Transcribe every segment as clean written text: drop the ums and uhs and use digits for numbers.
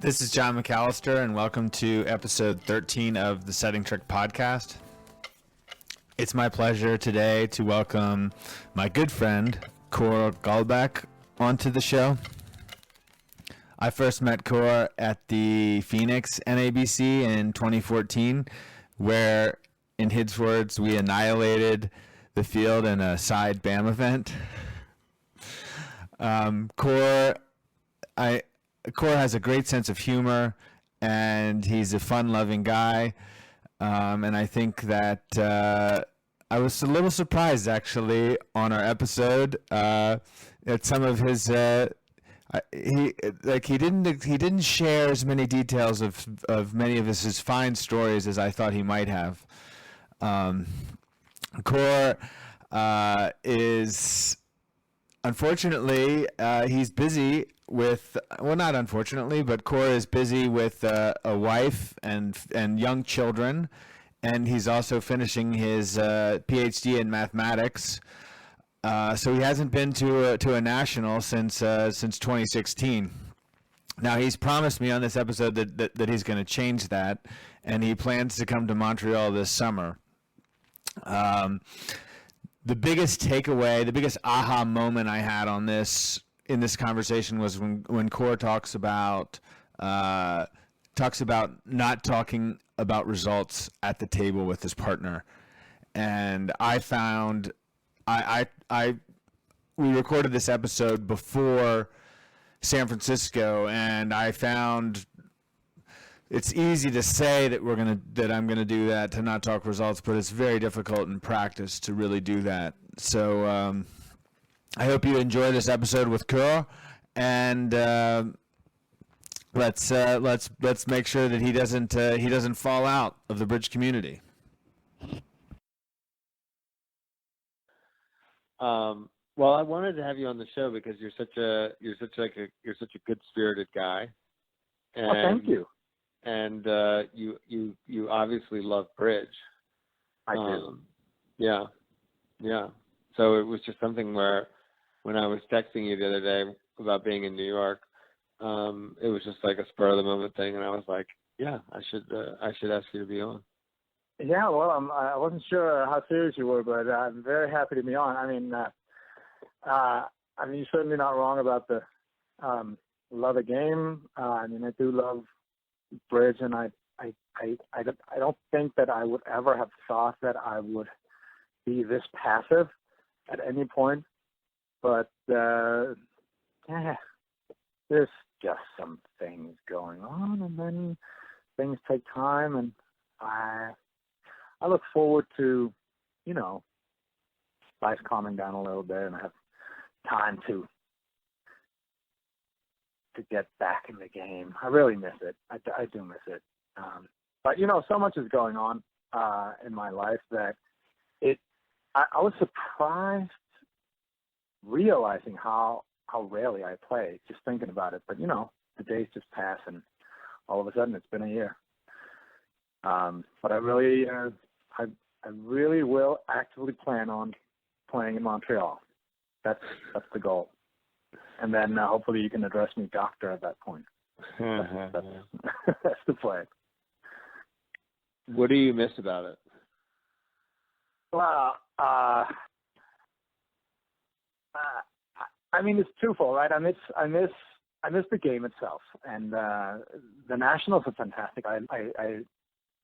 This is John McAllister, and welcome to episode 13 of the Setting Trick podcast. It's my pleasure today to welcome my good friend, Kare Gjaldbaek, onto the show. I first met Kare at the Phoenix NABC in 2014, where, in his words, we annihilated the field in a side BAM event. Kare has a great sense of humor, and he's a fun-loving guy. And I think that I was a little surprised, actually, on our episode at some of his. He didn't share as many details of many of his fine stories as I thought he might have. Kare is, unfortunately, he's busy with, well, not unfortunately, but Kare is busy with a wife and young children, and he's also finishing his PhD in mathematics. So he hasn't been to a national since 2016. Now, he's promised me on this episode that he's going to change that, and he plans to come to Montreal this summer. The biggest takeaway, the biggest aha moment I had on this in this conversation was when Kare talks about not talking about results at the table with his partner. And I found we recorded this episode before San Francisco, and I found it's easy to say that I'm gonna do that, to not talk results, but it's very difficult in practice to really do that. So I hope you enjoy this episode with Kare, and let's make sure that he doesn't fall out of the bridge community. Well, I wanted to have you on the show because you're such a good spirited guy. And, thank you. And you obviously love bridge. I do. Yeah. So it was just something where, when I was texting you the other day about being in New York, it was just like a spur of the moment thing, and I was like, yeah, I should ask you to be on. Yeah, well, I wasn't sure how serious you were, but I'm very happy to be on. I mean, you're certainly not wrong about the love the game. I mean, I do love bridge, and I don't think that I would ever have thought that I would be this passive at any point. But there's just some things going on, and then things take time, and I look forward to, life calming down a little bit, and I have time to get back in the game. I really miss it. I do miss it. But so much is going on in my life that I was surprised realizing how rarely I play, just thinking about it. But the days just pass, and all of a sudden it's been a year. But I really will actively plan on playing in Montreal. That's the goal. And then hopefully you can address me doctor at that point. That's the plan. What do you miss about it? Well, I mean, it's twofold, right? I miss the game itself, and the nationals are fantastic. I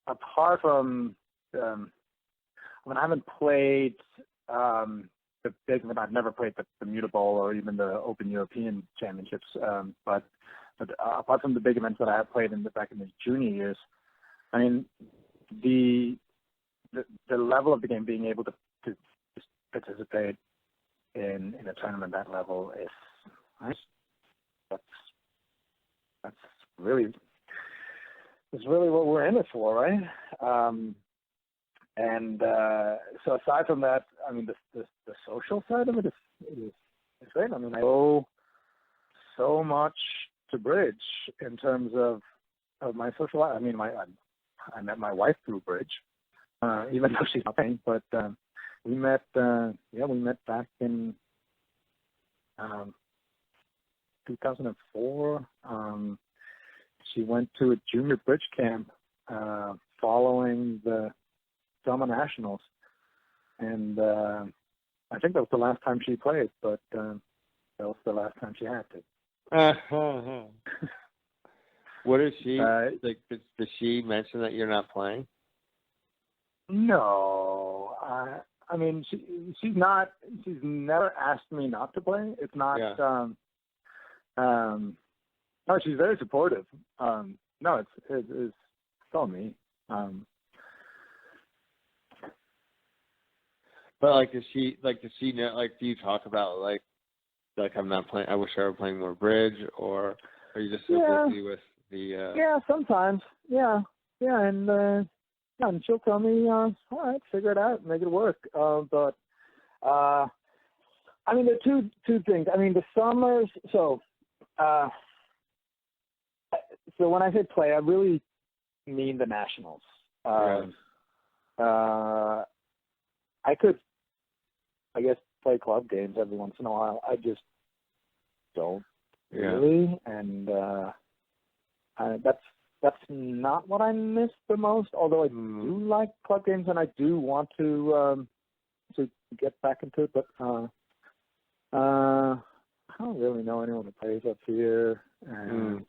apart from I haven't played the big event. I've never played the Muta Bowl or even the Open European Championships. But apart from the big events that I have played back in the junior years, I mean, the level of the game, being able to just participate in a tournament at that level is that's really what we're in it for, right? And so aside from that, I mean, the social side of it is great. I mean, I owe so much to bridge in terms of my social life. I mean, I met my wife through bridge, even though she's not paying, but we met back in 2004. she went to a junior bridge camp following the Summer Nationals, and I think that was the last time she played, but that was the last time she had to. What is she like? Does she mention that you're not playing? No, I mean she's not. She's never asked me not to play. It's not. Yeah. No, she's very supportive. No, it's all me. But like, does she know? Like, do you talk about like I'm not playing? I wish I were playing more bridge, or are you just so busy with the? Yeah, sometimes. Yeah, and she'll tell me, all right, figure it out, make it work. But I mean, there are two things. I mean, the summers. So when I say play, I really mean the nationals. Right. I could, I guess, play club games every once in a while. I just don't really, and that's not what I miss the most. Although I do like club games, and I do want to get back into it, but I don't really know anyone who plays up here, and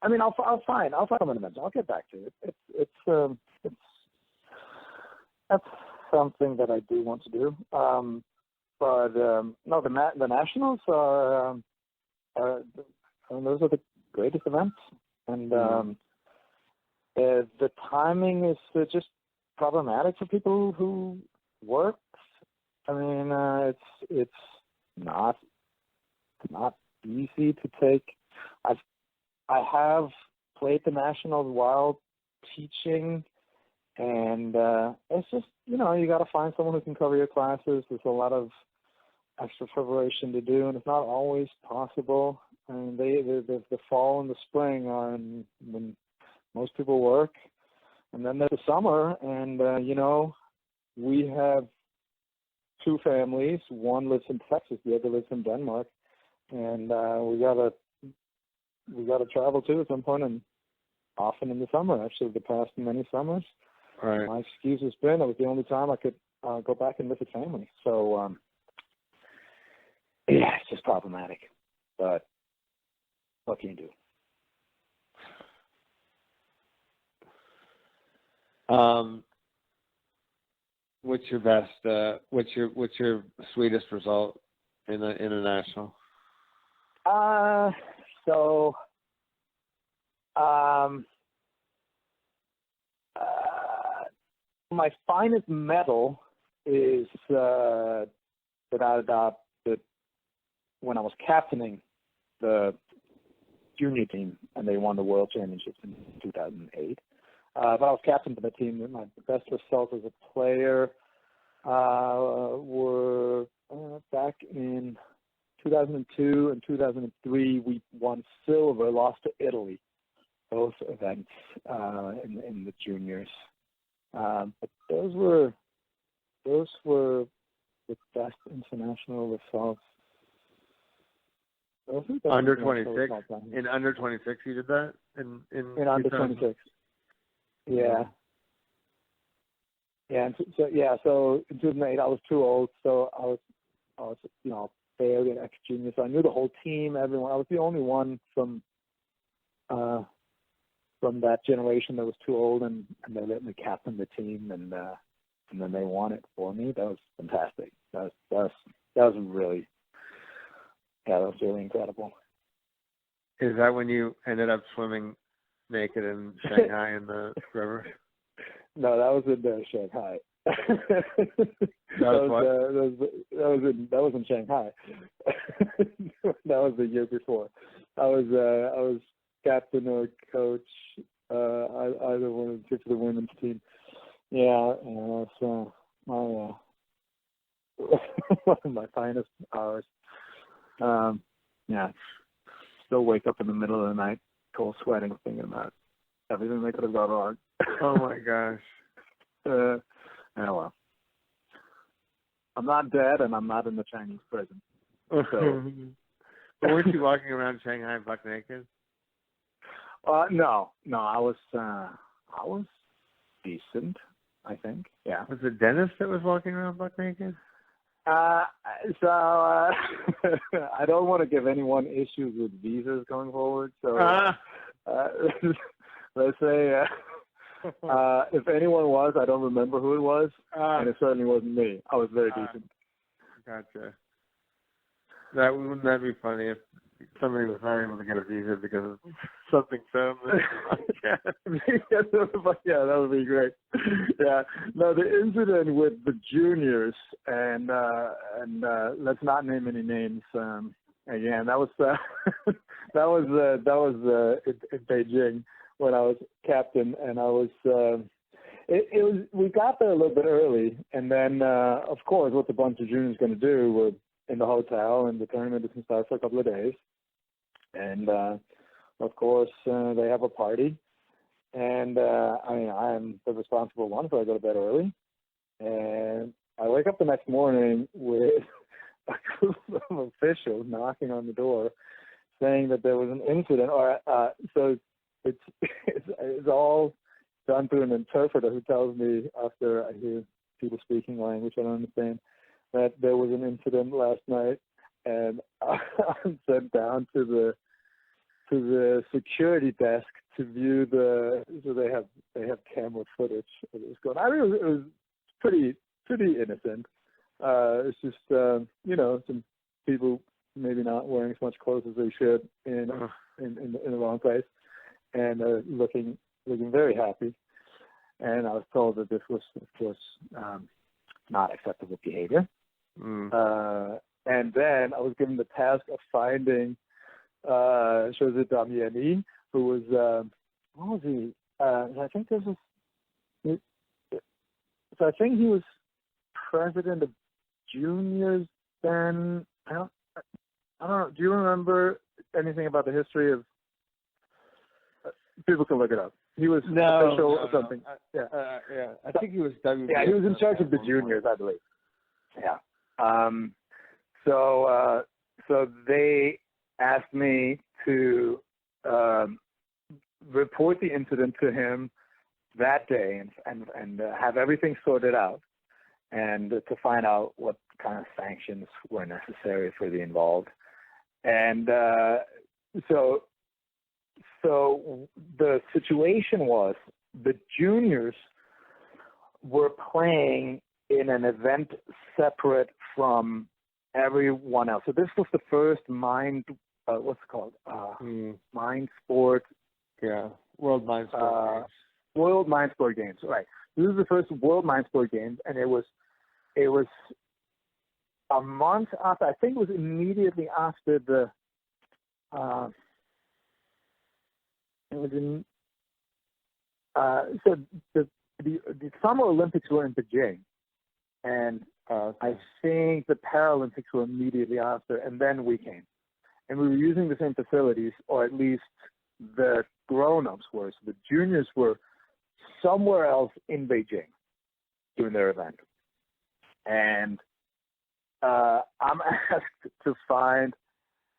I mean, I'll find them in a minute. I'll get back to it. It's that's something that I do want to do. But no, the nationals are those are the greatest events, and the timing is just problematic for people who work. I mean, it's not easy to take. I have played the nationals while teaching, and it's just, you got to find someone who can cover your classes. There's a lot of extra preparation to do, and it's not always possible. I mean, the fall and the spring are when most people work, and then there's the summer, and we have two families. One lives in Texas, the other lives in Denmark, and we gotta travel too at some point, and often in the summer. Actually, the past many summers, right. My excuse has been it was the only time I could go back and visit family. So yeah, it's just problematic. But what can you do? What's your best? What's your sweetest result in the international? So my finest medal is that I adopted when I was captaining the junior team, and they won the World Championships in 2008. But I was captain for the team. My best results as a player were back in 2002 and 2003. We won silver, lost to Italy, both events in the juniors. But those were the best international results. Under 26. In under 26, you did that in under 26. Yeah. Yeah. And so in 2008, I was too old, so I was fairly an ex-junior, so I knew the whole team, everyone. I was the only one from that generation that was too old, and they let me captain the team, and then they won it for me. That was fantastic. That was really incredible. Is that when you ended up swimming naked in Shanghai in the river? No, that was in Shanghai. That was in Shanghai. That was the year before. I was captain or coach, either one of the two for the women's team. Yeah, that's one of my finest hours. Yeah, still wake up in the middle of the night, cold sweating, thinking about everything that could have gone wrong. Oh my gosh. Oh well. I'm not dead, and I'm not in the Chinese prison. So weren't you walking around Shanghai buck naked? No, I was decent, I think. Yeah. Was it Dennis that was walking around buck naked? I don't want to give anyone issues with visas going forward. So let's say if anyone was, I don't remember who it was, and it certainly wasn't me. I was very decent. Gotcha. Wouldn't that be funny if somebody was not able to get a visa because of something so? Yeah, that would be great. Yeah, no, the incident with the juniors and let's not name any names. Again, that was in Beijing when I was captain, and I was. We got there a little bit early, and then of course, what's a bunch of juniors going to do? We're in the hotel, and the tournament doesn't start for a couple of days, and of course they have a party, and I am the responsible one, so I go to bed early, and I wake up the next morning with a group of officials knocking on the door, saying that there was an incident, or so it's all done through an interpreter who tells me after I hear people speaking language I don't understand that there was an incident last night, and I'm sent down to the security desk to view so they have camera footage of it was going on. I mean, it was pretty innocent. It's just some people maybe not wearing as much clothes as they should in the wrong place, and looking very happy. And I was told that this was, of course, not acceptable behavior. And then I was given the task of finding José Damiani, who was, what was he? I think this was, so I think he was president of juniors then. I don't know. Do you remember anything about the history of? People can look it up. He was official or something. Yeah. I think he was. Yeah, he was in charge of the juniors, I believe. Yeah. So they asked me to report the incident to him that day and have everything sorted out, and to find out what kind of sanctions were necessary for the involved. And so the situation was the juniors were playing in an event separate from everyone else. So this was the first Mindsport. Yeah, World Mindsport Games. World Mindsport Games, right. This is the first World Mindsport Games, and it was a month after, I think it was immediately after so the Summer Olympics were in Beijing, and I think the Paralympics were immediately after, and then we came. And we were using the same facilities, or at least the grown-ups were. So the juniors were somewhere else in Beijing doing their event. And I'm asked to find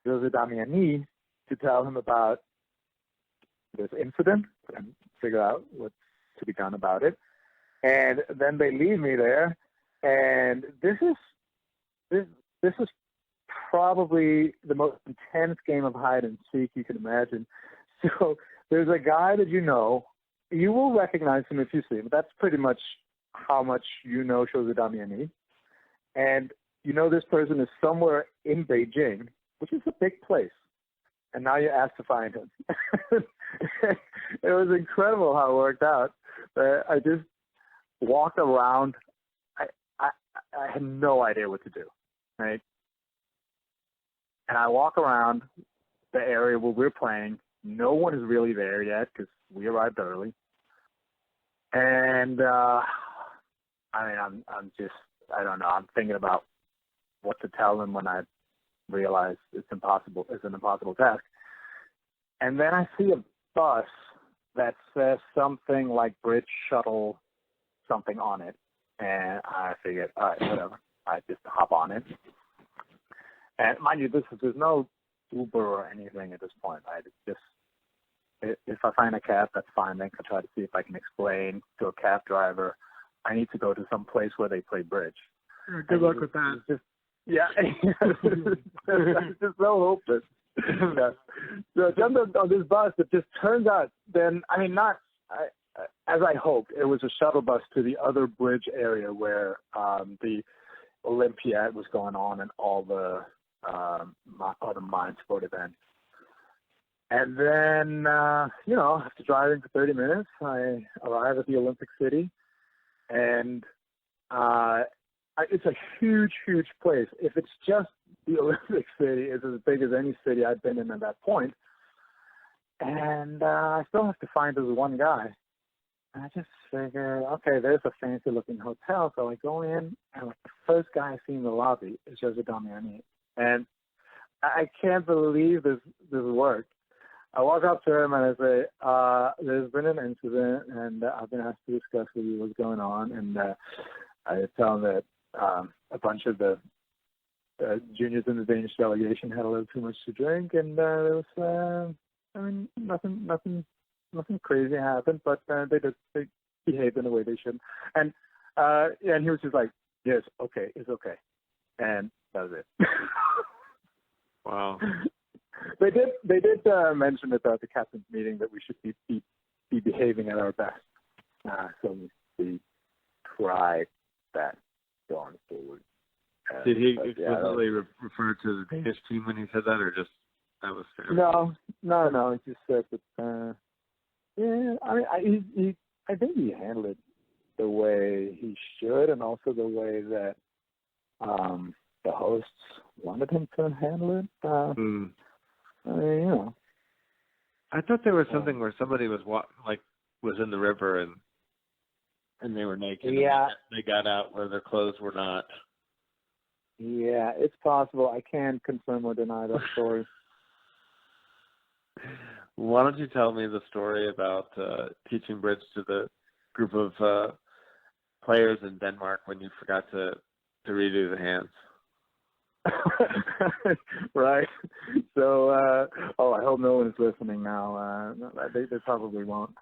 José Damiani to tell him about this incident and figure out what's to be done about it. And then they leave me there, and this is probably the most intense game of hide and seek you can imagine. So there's a guy that you will recognize him if you see him. That's pretty much how much you know José Damiani. And this person is somewhere in Beijing, which is a big place. And now you're asked to find him. It was incredible how it worked out. I just walked around. I had no idea what to do, right? And I walk around the area where we're playing. No one is really there yet because we arrived early. And I'm I don't know. I'm thinking about what to tell them when I realize it's impossible. It's an impossible task. And then I see a bus that says something like Bridge Shuttle, something on it. And I figured, all right, whatever. I just hop on it. And mind you, there's no Uber or anything at this point. Right? It's just if I find a cab, that's fine. Then I try to see if I can explain to a cab driver I need to go to some place where they play bridge. Good luck with that. Just, yeah, it's just so hopeless. Yeah. So I jumped on this bus that just turns out then, I mean, as I hoped, it was a shuttle bus to the other bridge area where the Olympiad was going on and all the Mindsport events. And then, after driving for 30 minutes, I arrive at the Olympic City, and it's a huge, huge place. If it's just the Olympic City, it's as big as any city I've been in at that point. And I still have to find this one guy. And I just figure, okay, there's a fancy-looking hotel. So I go in, and the first guy I see in the lobby is Jose Damiani. And I can't believe this worked. I walk up to him and I say, there's been an incident, and I've been asked to discuss with you what's going on. And I tell him that a bunch of the juniors in the Danish delegation had a little too much to drink, and there was, nothing crazy happened, but they behaved in a way they shouldn't. And he was just like, yes, okay, it's okay. And that was it. Wow. They did mention at the captain's meeting that we should be behaving at our best. So we tried that going forward. Did he explicitly refer to the Danish team when he said that, or just that was fair? No. He just said that. I think he handled it the way he should, and also the way that the hosts wanted him to handle it. I thought there was something where somebody was in the river and they were naked. Yeah. And they got out where their clothes were not. Yeah, it's possible. I can't confirm or deny that story. Why don't you tell me the story about teaching bridge to the group of players in Denmark when you forgot to redo the hands? Right. So, I hope no one is listening now. They probably won't.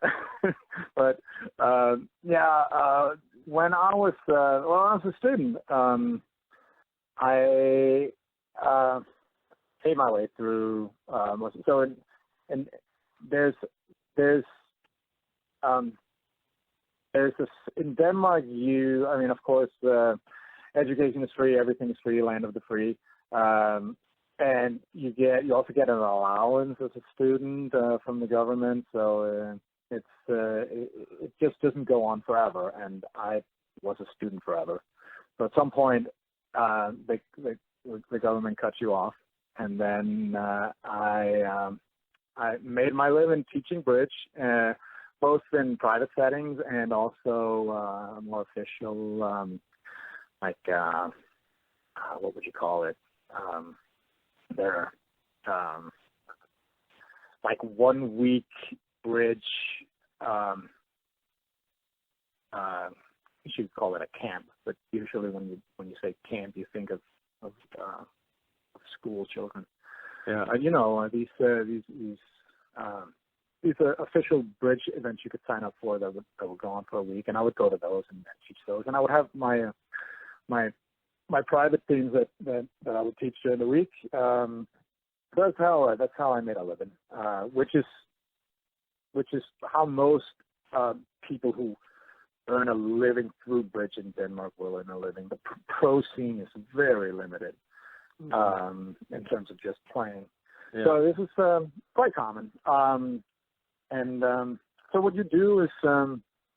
But when I was a student, I paid my way through. And there's this in Denmark. Of course, education is free, everything is free, land of the free, and you also get an allowance as a student from the government. So it just doesn't go on forever, and I was a student forever. So at some point, the government cut you off, and then I made my living teaching bridge, both in private settings and also more official, what would you call it? They're 1 week bridge. You should call it a camp, but usually when you say camp, you think of school children. Yeah. These are official bridge events you could sign up for that would go on for a week, and I would go to those and teach those, and I would have my private teams that I would teach during the week. That's how I made a living, which is how most people who earn a living through bridge in Denmark will earn a living. The pro scene is very limited in terms of just playing. Yeah. So this is quite common. So what you do is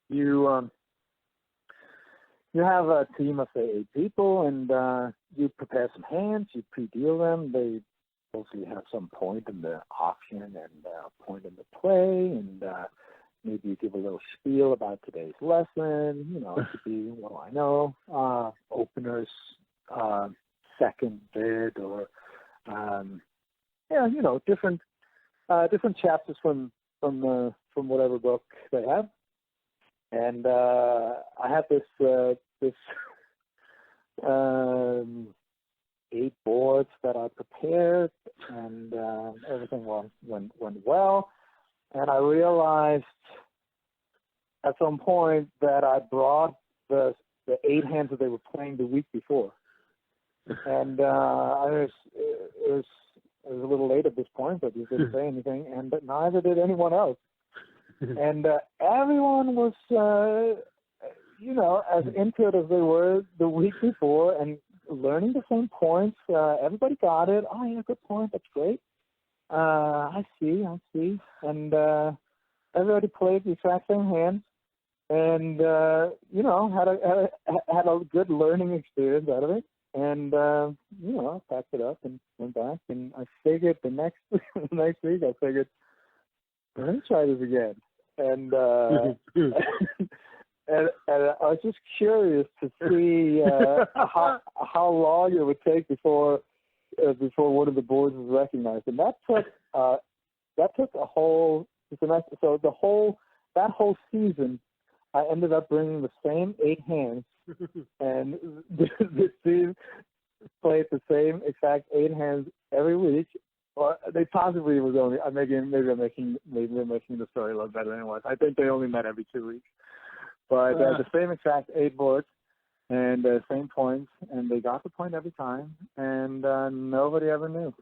you have a team of, say, 8 people, and you prepare some hands, you pre-deal them. They mostly have some point in the auction and point in the play, and maybe you give a little spiel about today's lesson. It could be, what do I know, openers, second bid, or different chapters from whatever book they have. And I had this 8 boards that I prepared, and everything went well. And I realized at some point that I brought the 8 hands that they were playing the week before, and it was a little late at this point, but you didn't say anything, but neither did anyone else. And everyone was, as into it as they were the week before, and learning the same points. Everybody got it. Oh, yeah, good point. That's great. I see. And everybody played the exact same hand, and had a good learning experience out of it. And packed it up and went back. And I figured the next week, let me try this again. And and I was just curious to see how long it would take before one of the boards was recognized. And that took a whole semester. So that whole season, I ended up bringing the same 8 hands, and the team played the same exact 8 hands every week. Or they possibly was only. Maybe I'm making the story a lot better than it was. I think they only met every 2 weeks, but the same exact 8 boards and same points, and they got the point every time, and nobody ever knew.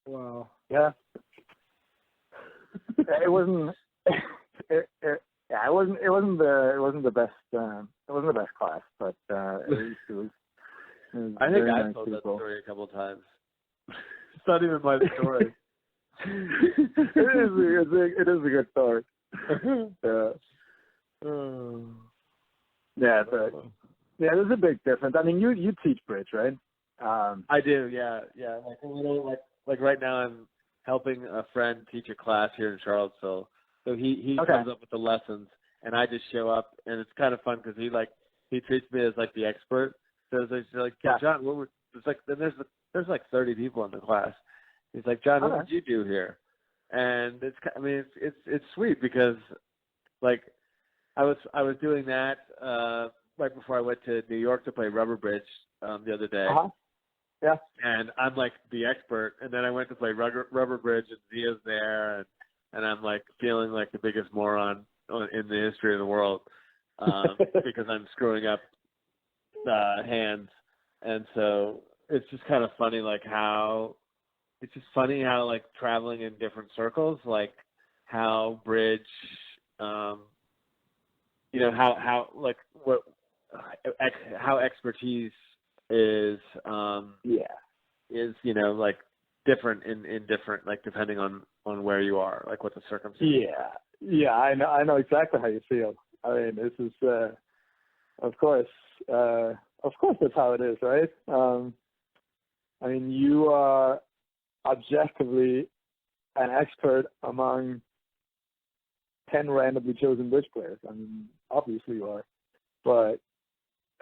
Wow. Yeah. It wasn't. It wasn't the best. It wasn't the best class, but at least it was. I think very I've nice told people. that story a couple of times. It's not even my story. It is a good story. Yeah, there's a big difference. I mean, you teach bridge, right? I do, yeah. Like right now, I'm helping a friend teach a class here in Charlottesville. So he comes up with the lessons, and I just show up, and it's kind of fun because he treats me as like the expert. So it's like, John, there's like 30 people in the class. He's like, John, what did you do here? And it's sweet because like I was doing that right before I went to New York to play rubber bridge the other day. Yeah. And I'm like the expert, and then I went to play rubber bridge, and Zia's there, and I'm like feeling like the biggest moron in the history of the world because I'm screwing up hands. And so it's just kind of funny, like how like traveling in different circles, like how bridge, how expertise is like different in different, like depending on where you are, like what the circumstances. Yeah, I know exactly how you feel. I mean, this is of course that's how it is, right? I mean, you are objectively an expert among 10 randomly chosen bridge players. I mean, obviously you are, but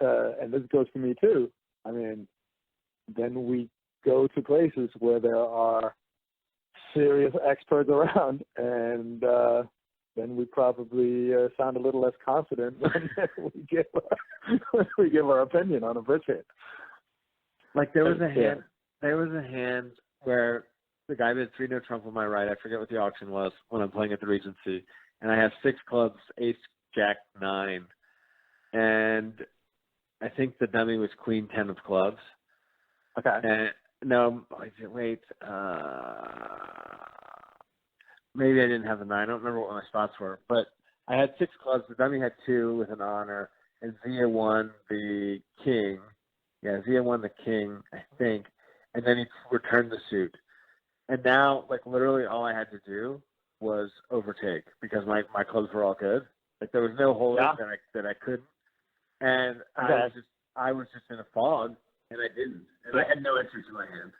and this goes for me too. I mean, then we go to places where there are serious experts around, and then we probably sound a little less confident when we give our opinion on a bridge hand. Like there was a hand where the guy did 3-note trump on my right. I forget what the auction was when I'm playing at the Regency, and I have 6 clubs, ace, jack, 9, and I think the dummy was queen 10 of clubs. Okay. And no, wait. Maybe I didn't have the 9. I don't remember what my spots were, but I had 6 clubs. The dummy had 2 with an honor, and Zia won the king. Yeah, Zia won the king, I think, and then he returned the suit. And now, like literally, all I had to do was overtake because my clubs were all good. Like there was no hole that I couldn't, and I was just in a fog, and I didn't, and I had no entry to my hand.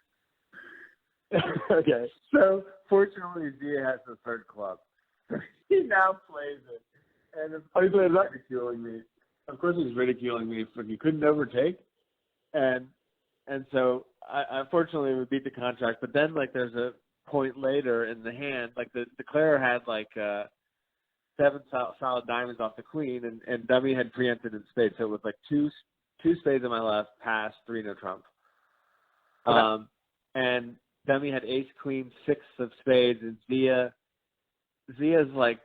Okay. So fortunately, Zia has the 3rd club. He now plays it, and of course he's ridiculing me. Of course, he's ridiculing me for he couldn't overtake, and so I unfortunately we beat the contract. But then like there's a point later in the hand, like the declarer had like 7 solid diamonds off the queen, and dummy had preempted in spades, so it was like two spades on my left, pass, 3-no trump. Okay. And then we had ace, queen, 6 of spades, and Zia's like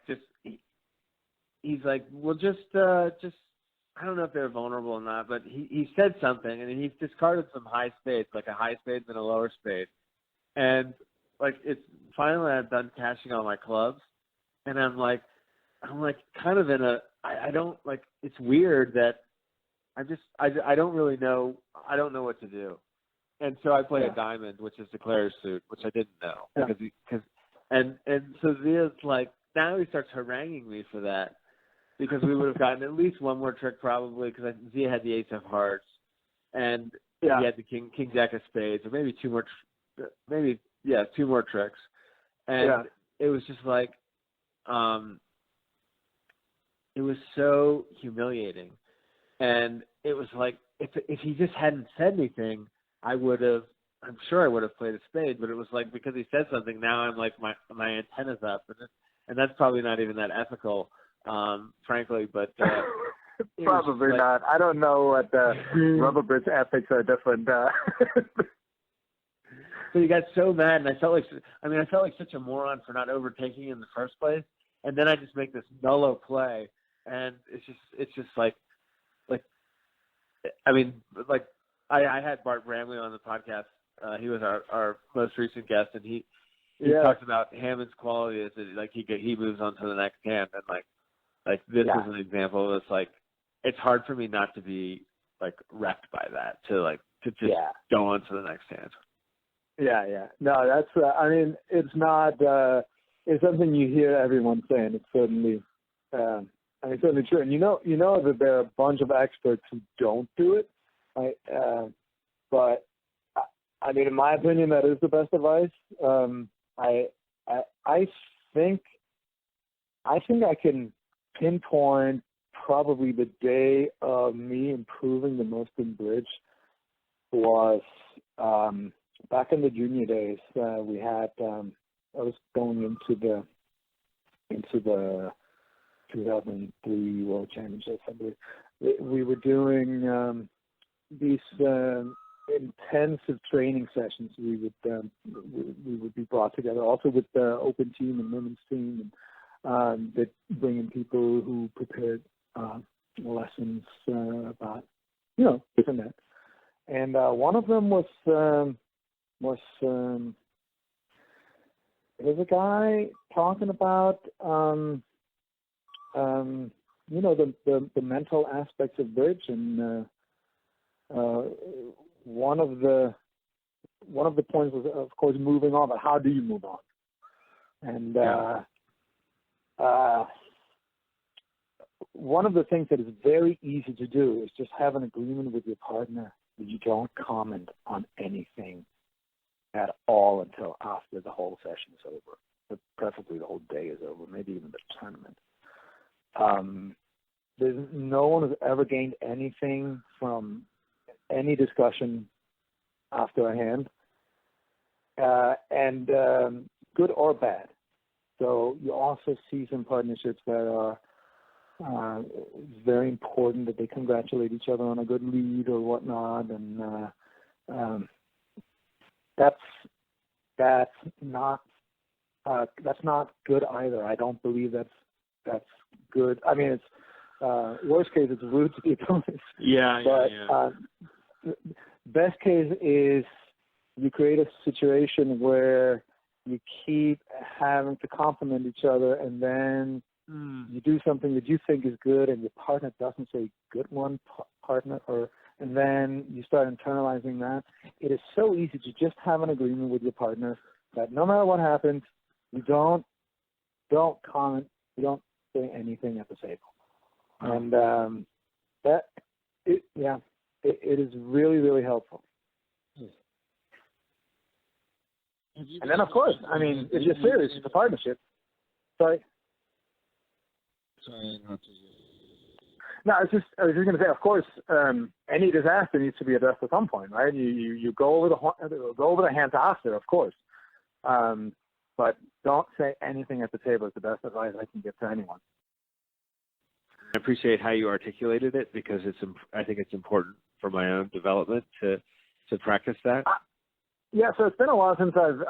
he's like, well, just I don't know if they're vulnerable or not, but he said something, and he discarded some high spades, like a high spade and a lower spade, and like it's finally I'm done cashing all my clubs, and I'm like kind of in a I don't like it's weird that I don't really know I don't know what to do. And so I play a diamond, which is the Clare suit, which I didn't know and so Zia's like now he starts haranguing me for that because we would have gotten at least one more trick probably because Zia had the ace of hearts and he had the king jack of spades or maybe two more tricks and it was just like it was so humiliating and it was like if he just hadn't said anything I'm sure I would have played a spade, but it was like because he said something, now I'm like my antenna's up, and that's probably not even that ethical, frankly. But probably like, not. I don't know what rubber bridge ethics are different. So he got so mad, and I felt like such a moron for not overtaking in the first place, and then I just make this nullo play, and it's just like I mean like. I had Bart Bramley on the podcast. He was our most recent guest, and he talked about Hammond's quality is that like he moves on to the next hand, and like this is an example. It's like it's hard for me not to be like wrecked by that to just go on to the next hand. Yeah. No, that's I mean it's not it's something you hear everyone saying. It's certainly certainly true, and you know that there are a bunch of experts who don't do it. But I mean, in my opinion, that is the best advice. I think I can pinpoint probably the day of me improving the most in bridge was back in the junior days. We had I was going into the 2003 World Championships. I believe we were doing these intensive training sessions. We would be brought together also with the open team and women's team, and they'd bring in people who prepared lessons about this and that. And one of them was there's a guy talking about the mental aspects of bridge and. One of the points was, of course, moving on. But how do you move on? And one of the things that is very easy to do is just have an agreement with your partner that you don't comment on anything at all until after the whole session is over, but preferably the whole day is over, maybe even the tournament. No one has ever gained anything from any discussion after a hand, and good or bad. So you also see some partnerships that are very important, that they congratulate each other on a good lead or whatnot, and that's not good either. I don't believe that's good. I mean, it's worst case, it's rude to the opponents. Best case is you create a situation where you keep having to compliment each other, and then you do something that you think is good, and your partner doesn't say "good one, partner," and then you start internalizing that. It is so easy to just have an agreement with your partner that no matter what happens, you don't comment, you don't say anything at the table, and it is really, really helpful. And then, of course, I mean, if you're serious, it's a partnership. Sorry, not to you. No, I was just going to say, of course, any disaster needs to be addressed at some point, right? You go over the hands after, of course, but don't say anything at the table. Is the best advice I can give to anyone. I appreciate how you articulated it because I think it's important for my own development to practice that. Yeah, so it's been a while since I've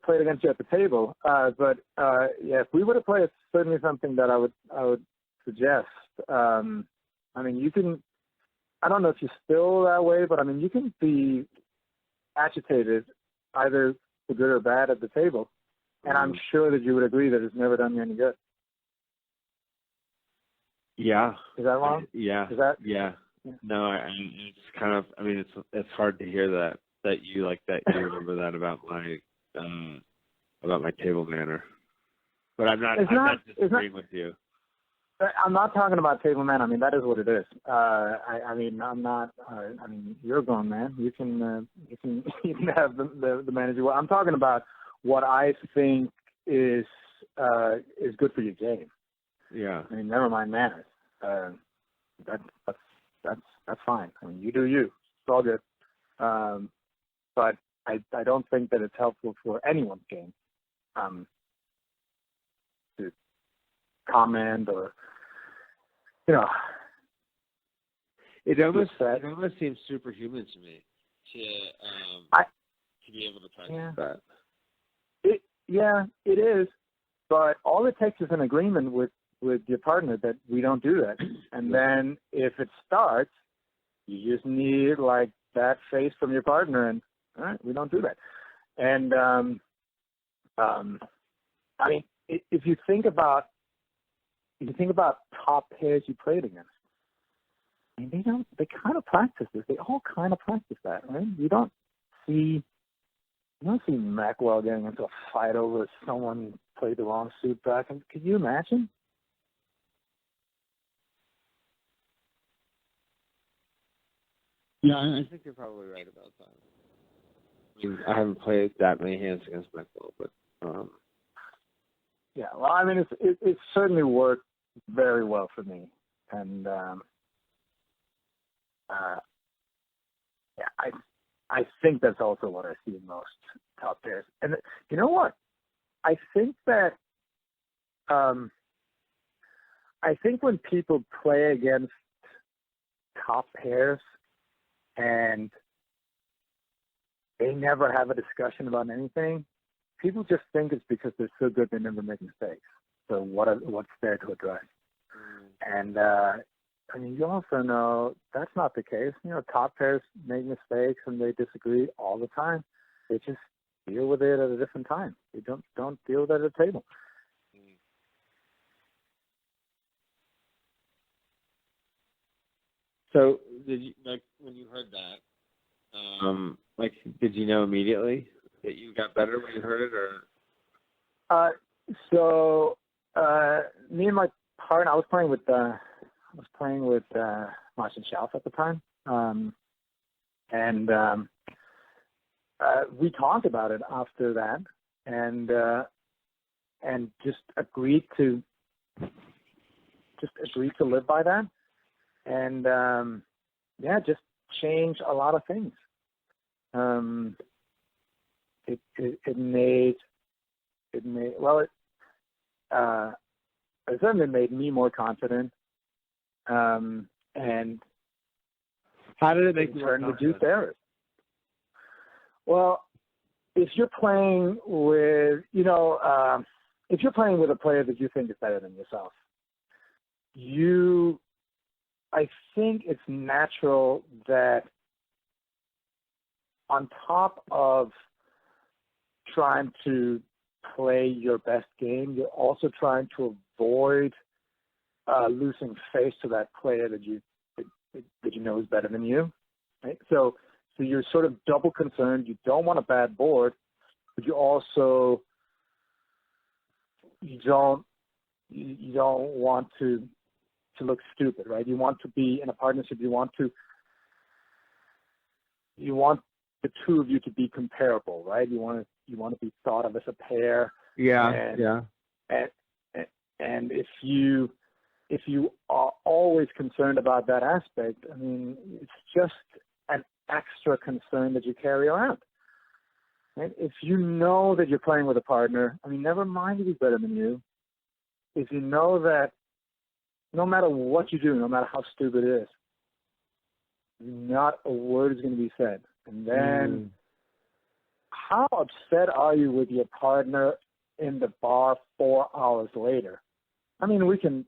played against you at the table. But yeah, if we were to play, it's certainly something that I would suggest. I mean, you can. I don't know if you're still that way, but I mean, you can be agitated, either for good or bad, at the table, and I'm sure that you would agree that it's never done you any good. Yeah. Is that wrong? Yeah. Is that? Yeah. No, it's kind of. I mean, it's hard to hear that you you remember that about my table manner. But I'm not disagreeing with you. I'm not talking about table man. I mean, that is what it is. I mean, I'm not. I mean, you're a grown man. You can you can have the manager. I'm talking about what I think is good for your game. Yeah. I mean, never mind manners. That's fine. I mean, you do you. It's all good. But I don't think that it's helpful for anyone's game to comment or, you know. It almost seems superhuman to me to be able to practice that. It is. But all it takes is an agreement with your partner that we don't do that. And then if it starts, you just need like that face from your partner, and all right, we don't do that. And I mean, if you think about top pairs you played against, I mean, they kind of practice this. They all kind of practice that, right? You don't see Maxwell getting into a fight over someone played the wrong suit back. And could you imagine? Yeah, I think you're probably right about that. I mean, I haven't played that many hands against Maxwell, but yeah. Well, I mean, it's certainly worked very well for me, and yeah, I think that's also what I see in most top pairs. And you know what? I think that when people play against top pairs and they never have a discussion about anything, people just think it's because they're so good they never make mistakes. So what's there to address? And I mean, you also know that's not the case. You know, top pairs make mistakes and they disagree all the time. They just deal with it at a different time. They don't deal with it at a table. So did you, like, when you heard that, like, did you know immediately that you got better when you heard it, or? So me and my partner, I was playing with Martin Schauf at the time, and we talked about it after that, and just agreed to live by that, and just change a lot of things. It certainly made me more confident. And how did it make you reduce errors? Well, if you're playing with, if you're playing with a player that you think is better than yourself, I think it's natural that on top of trying to play your best game, you're also trying to avoid losing face to that player that you know is better than you. Right? So you're sort of double concerned. You don't want a bad board, but you also you don't want to look stupid, right? You want to be in a partnership. You want the two of you to be comparable, right? You want to be thought of as a pair. Yeah. And if you are always concerned about that aspect, I mean, it's just an extra concern that you carry around. Right? If you know that you're playing with a partner, I mean, never mind if he's better than you. If you know that no matter what you do, no matter how stupid it is, not a word is going to be said. And then how upset are you with your partner in the bar 4 hours later? I mean, we can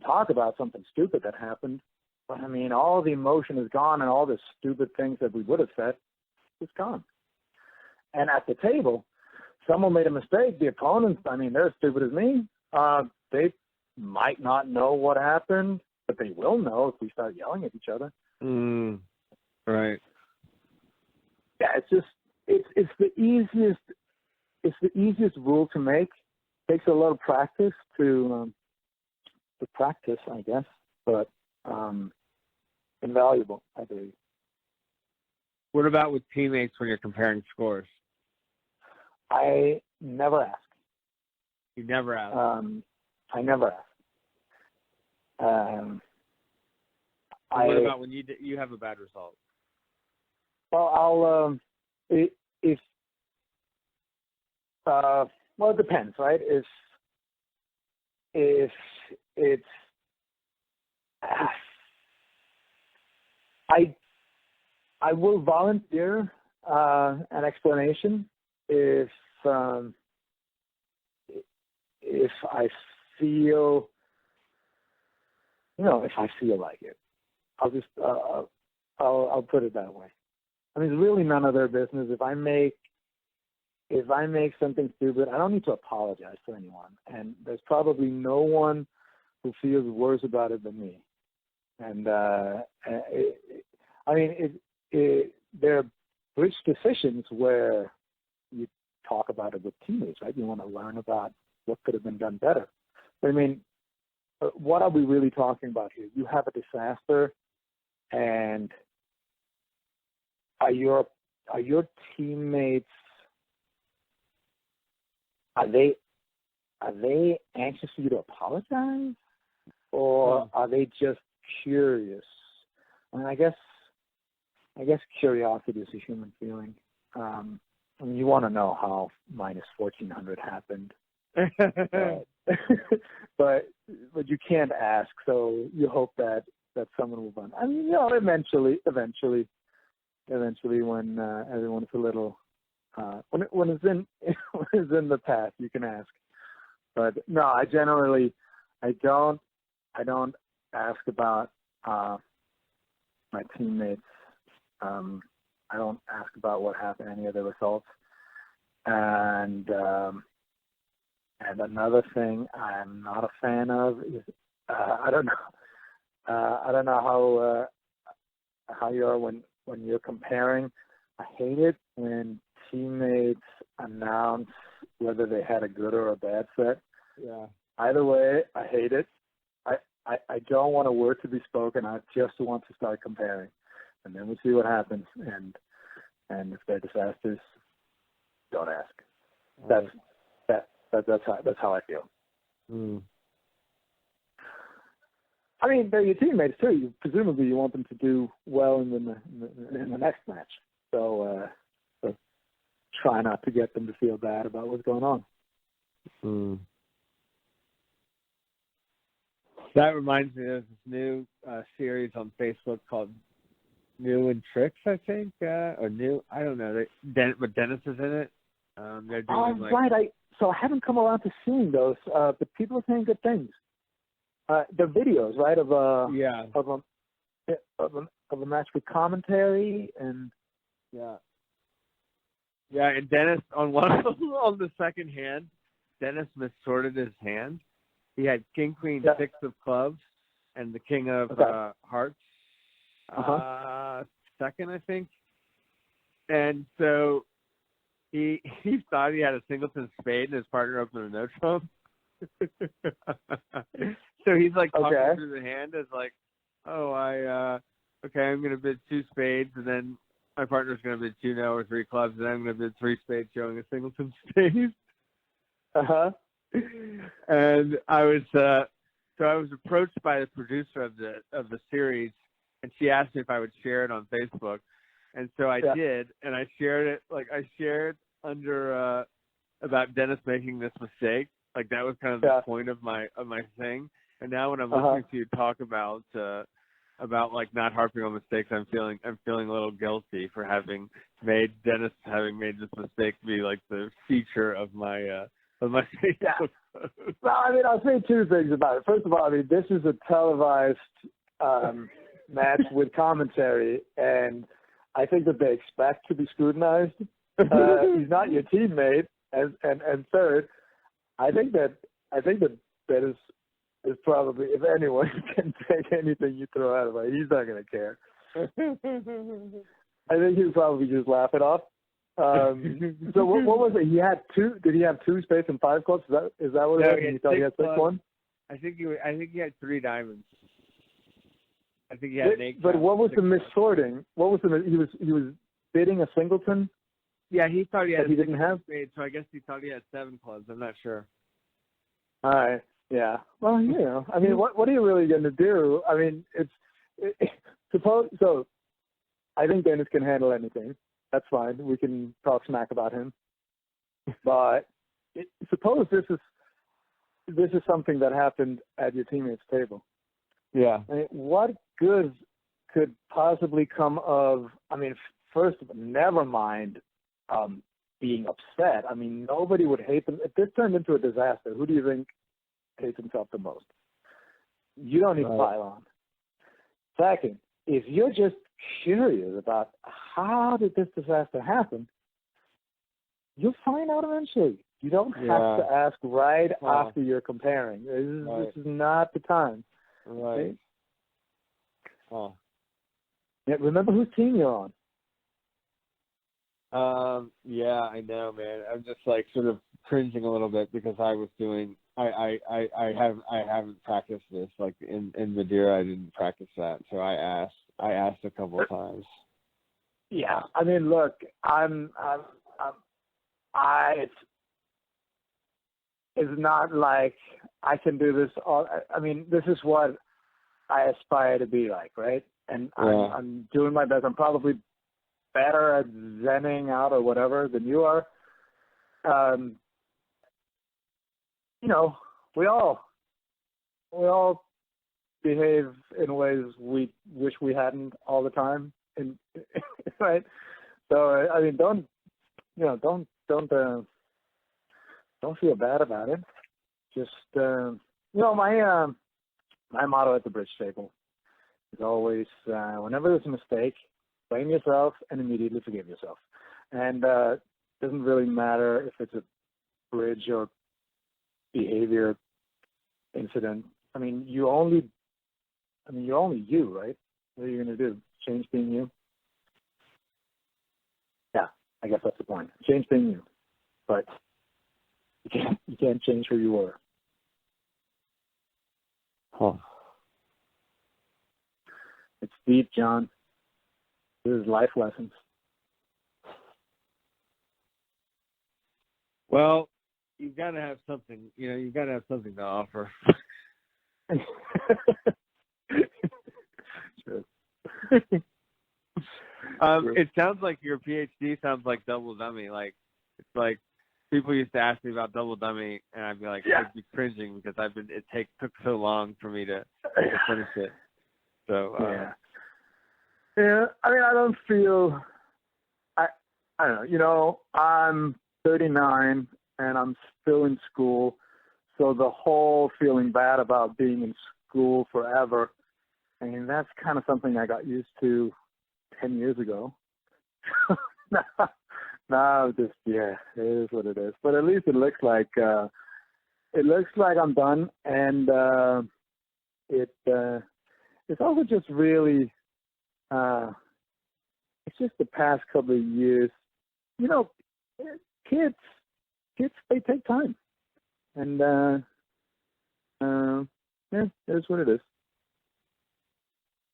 talk about something stupid that happened, but I mean, all the emotion is gone, and all the stupid things that we would have said is gone. And at the table, someone made a mistake. The opponents, I mean, they're as stupid as me. They might not know what happened, but they will know if we start yelling at each other. Right. Yeah, it's the easiest rule to make. Takes a lot of practice to practice, I guess, but invaluable, I believe. What about with teammates when you're comparing scores? I never ask. You never ask. I never ask. What about when you have a bad result? Well, I'll well, it depends, right? If it's I will volunteer an explanation if I feel, if I feel like it. I'll just I'll put it that way. I mean, it's really none of their business. If I make something stupid, I don't need to apologize to anyone. And there's probably no one who feels worse about it than me. And there are bridge decisions where you talk about it with teammates, right? You want to learn about what could have been done better. But I mean, what are we really talking about here? You have a disaster, and are your teammates, are they anxious for you to apologize, or are they just curious? I mean, I guess curiosity is a human feeling. I mean, you want to know how minus 1400 happened, but you can't ask. So you hope that someone will run. I mean, eventually, when everyone's a little when it's in when it's in the past, you can ask. But no, I don't ask about my teammates. I don't ask about what happened, any of the results. And another thing I'm not a fan of is I don't know how you are when you're comparing. I hate it when teammates announce whether they had a good or a bad set. Yeah. Either way, I hate it. I don't want a word to be spoken. I just want to start comparing, and then we'll see what happens. And if they're disasters, don't ask. That's how I feel. I mean, they're your teammates too. Presumably, you want them to do well in the next match. So try not to get them to feel bad about what's going on. That reminds me of this new series on Facebook called New and Tricks, I think, or New. I don't know. But Dennis is in it. They're doing right. So I haven't come around to seeing those, but people are saying good things. The videos, right, of a match with commentary and and Dennis on the second hand, Dennis missorted his hand. He had King Queen 6 of clubs and the King of hearts second, I think. And so he thought he had a singleton spade and his partner opened a no trump. So he's like talking through the hand as like, I'm gonna bid 2 spades, and then my partner's gonna bid 2 no or 3 clubs, and I'm gonna bid 3 spades showing a singleton spade. And I was approached by the producer of the series, and she asked me if I would share it on Facebook, and so I did, and I shared it. Like I shared under about Dennis making this mistake. Like that was kind of the point of my thing. And now when I'm listening to you talk about about like not harping on mistakes. I'm feeling a little guilty for having made this mistake be like the feature of my Facebook. Yeah. Well, I mean, I'll say two things about it. First of all, I mean, this is a televised match with commentary, and I think that they expect to be scrutinized. He's not your teammate, and third, I think that is probably, if anyone can take anything you throw at him, he's not going to care. I think he'd probably just laugh it off. So what was it? He had two. Did he have 2 spades and 5 clubs? Is that what it was? You thought he had 6 1? I think he had 3 diamonds. I think he had an 8. But what was the missorting? What was he was bidding a singleton? Yeah, he thought he had. He didn't have. Spade, so I guess he thought he had 7 clubs. I'm not sure. All right. Yeah. Well, you know, I mean, what are you really going to do? I mean, suppose so. I think Dennis can handle anything. That's fine. We can talk smack about him. But suppose this is something that happened at your teammate's table. Yeah. I mean, what good could possibly come of? I mean, first of all, never mind being upset. I mean, nobody would hate them. If this turned into a disaster, who do you think hates himself the most? You don't need to pile on. Second, if you're just curious about how did this disaster happen, you'll find out eventually. You don't have to ask right after you're comparing. This is not the time. Right. Okay? Oh. Yeah, remember whose team you're on. Yeah, I know, man. I'm just like sort of cringing a little bit because I was doing. I haven't practiced this. Like in Madeira, I didn't practice that, so I asked a couple of times. Yeah, I mean, look, it's not like I can do this all. I mean, this is what I aspire to be like, right? And I'm doing my best. I'm probably better at zenning out or whatever than you are. You know, we all behave in ways we wish we hadn't all the time, and right. So I mean, don't feel bad about it. Just my motto at the bridge table is always whenever there's a mistake, blame yourself and immediately forgive yourself. And it doesn't really matter if it's a bridge or behavior incident. I mean, you're only you, right? What are you going to do? Change being you? Yeah, I guess that's the point. Change being you. But you can't change who you were. Huh. It's deep, John. This is life lessons. Well, you've got to have something. You know, you've got to have something to offer. True. It sounds like your PhD sounds like double dummy. Like it's like people used to ask me about double dummy, and I'd be like, I'd be cringing because it took so long for me to finish it. So yeah. I mean, I don't feel. I don't know. You know, I'm 39 and I'm still in school, so the whole feeling bad about being in school forever. I mean, that's kind of something I got used to 10 years ago. Now, just it is what it is. But at least it looks like I'm done, and it's also just really it's just the past couple of years. You know, kids they take time, and it is what it is.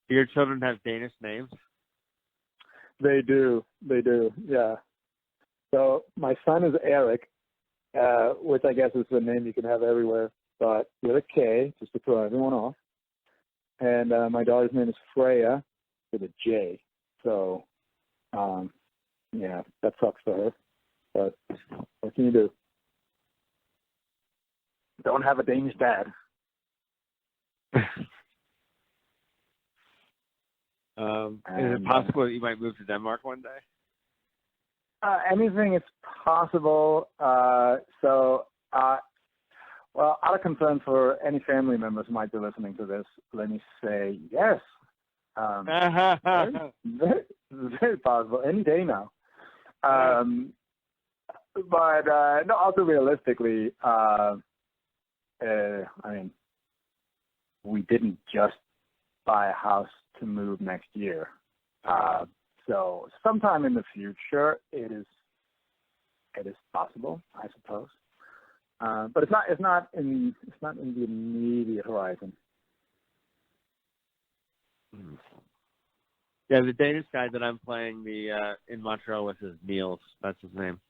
Do your children have Danish names? They do, yeah. So my son is Eric, which I guess is the name you can have everywhere, but with a K, just to throw everyone off. And my daughter's name is Freya, with a J. So, yeah, that sucks for her. But what can you do? Don't have a Danish dad. Is it possible that you might move to Denmark one day? Anything is possible. Well, out of concern for any family members who might be listening to this, let me say yes. Very, very possible. Any day now. But no, also realistically, I mean, we didn't just buy a house to move next year. So sometime in the future, it is possible, I suppose. But it's not in the immediate horizon. Yeah, the Danish guy that I'm playing in Montreal with is Niels. That's his name.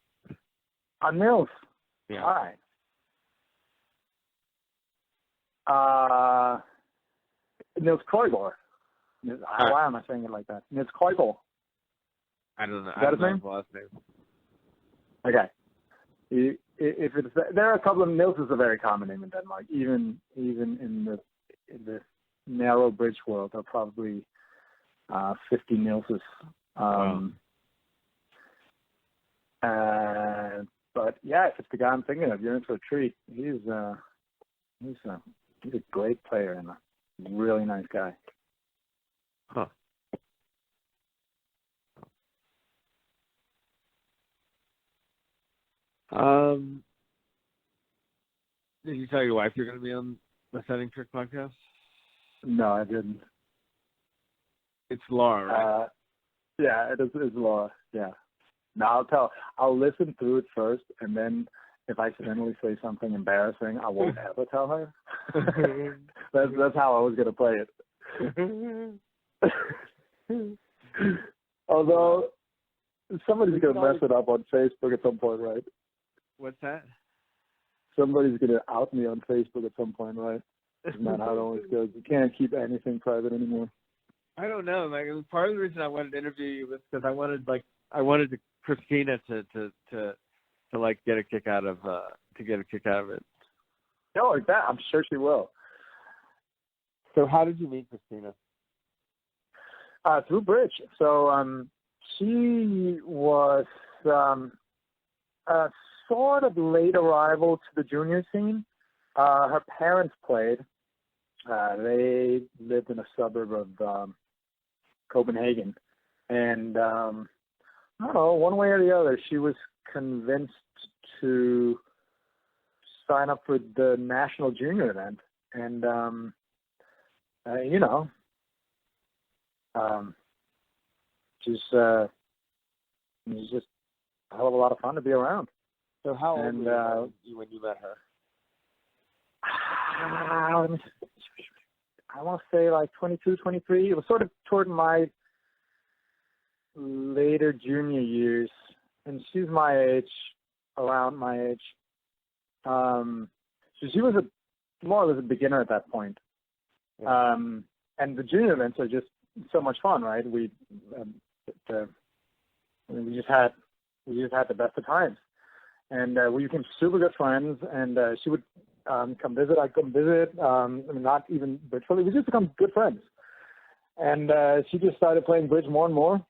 Niels. Yeah. All right. Niels Koigor. Why am I saying it like that? Niels Koigor. I don't know. Is that his name? His last name. Okay. If it's there are a couple of Niels is a very common name in Denmark. Even in the narrow bridge world, there are probably 50 Nielses. But yeah, if it's the guy I'm thinking of, you're in for a treat. He's a great player and a really nice guy. Huh. Did you tell your wife you're going to be on the Setting Trick podcast? No, I didn't. It's Laura, right? Yeah, it's Laura. Yeah. No, I'll listen through it first, and then if I accidentally say something embarrassing, I won't ever tell her. That's how I was going to play it. Although, somebody's going to mess it up on Facebook at some point, right? What's that? Somebody's going to out me on Facebook at some point, right? Isn't that how it always goes? You can't keep anything private anymore. I don't know. Like, part of the reason I wanted to interview you was because I wanted Christina to like get a kick out of it. No, like that. I'm sure she will. So how did you meet Christina? Through bridge. So she was a sort of late arrival to the junior scene. Her parents played. They lived in a suburb of Copenhagen, and I don't know, one way or the other, she was convinced to sign up for the national junior event, and she's just a hell of a lot of fun to be around. So how old were you when you met her? I want to say like 22, 23. It was sort of toward my later junior years, and she's my age, around my age. So she was more or less a beginner at that point. Yeah. And the junior events are just so much fun, right? We just had the best of times, and we became super good friends. And she would come visit. I'd come visit. Not even virtually. We just become good friends. And she just started playing bridge more and more.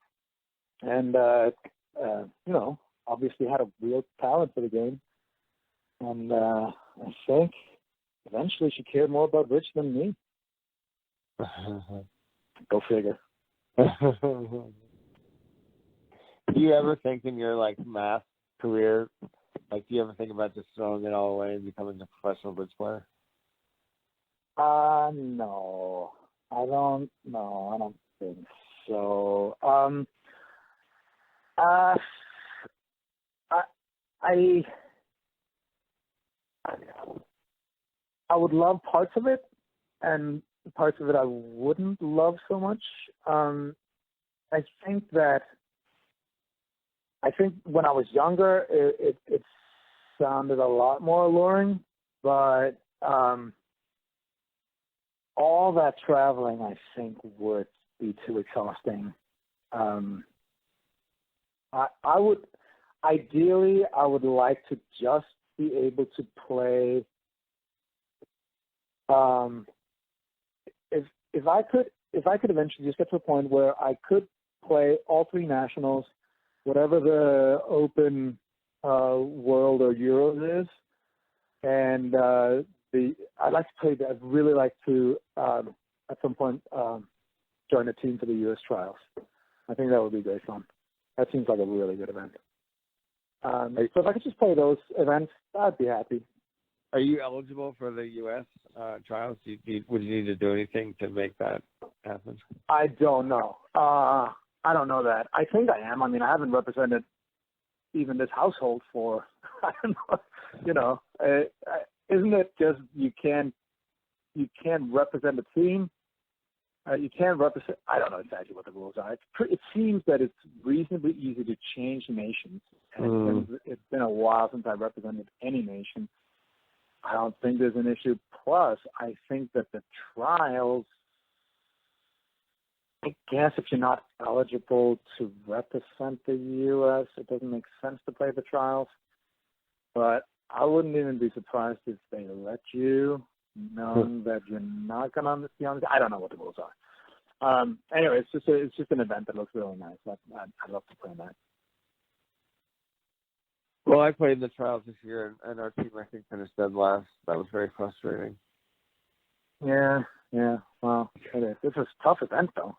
And obviously had a real talent for the game. And I think eventually she cared more about bridge than me. Go figure. Do you ever think in your math career, do you ever think about just throwing it all away and becoming a professional bridge player? No, I don't. No, I don't think so. I would love parts of it, and parts of it I wouldn't love so much. I think when I was younger, it sounded a lot more alluring, but all that traveling, I think, would be too exhausting. Ideally, I would like to just be able to play. If I could if I could eventually just get to a point where I could play all three nationals, whatever the Open, World, or Euros is, and I'd like to play. I'd really like to at some point join a team for the U.S. trials. I think that would be great fun. That seems like a really good event. So if I could just play those events, I'd be happy. Are you eligible for the U.S. Trials? Would you need to do anything to make that happen? I don't know. I don't know that. I think I am. I mean, I haven't represented even this household for, I don't know, you know, isn't it just you can't represent a team? You can't represent, I don't know exactly what the rules are. It seems that it's reasonably easy to change nations. And it's been a while since I represented any nation. I don't think there's an issue. Plus, I think that the trials, I guess if you're not eligible to represent the U.S., it doesn't make sense to play the trials. But I wouldn't even be surprised if they let you, knowing that you're not going to be on. I don't know what the rules are. Anyway, it's just an event that looks really nice. I'd love to play that. Well, I played in the trials this year, and our team, I think, finished dead last. That was very frustrating. Yeah. Well, it is. It's a tough event, though.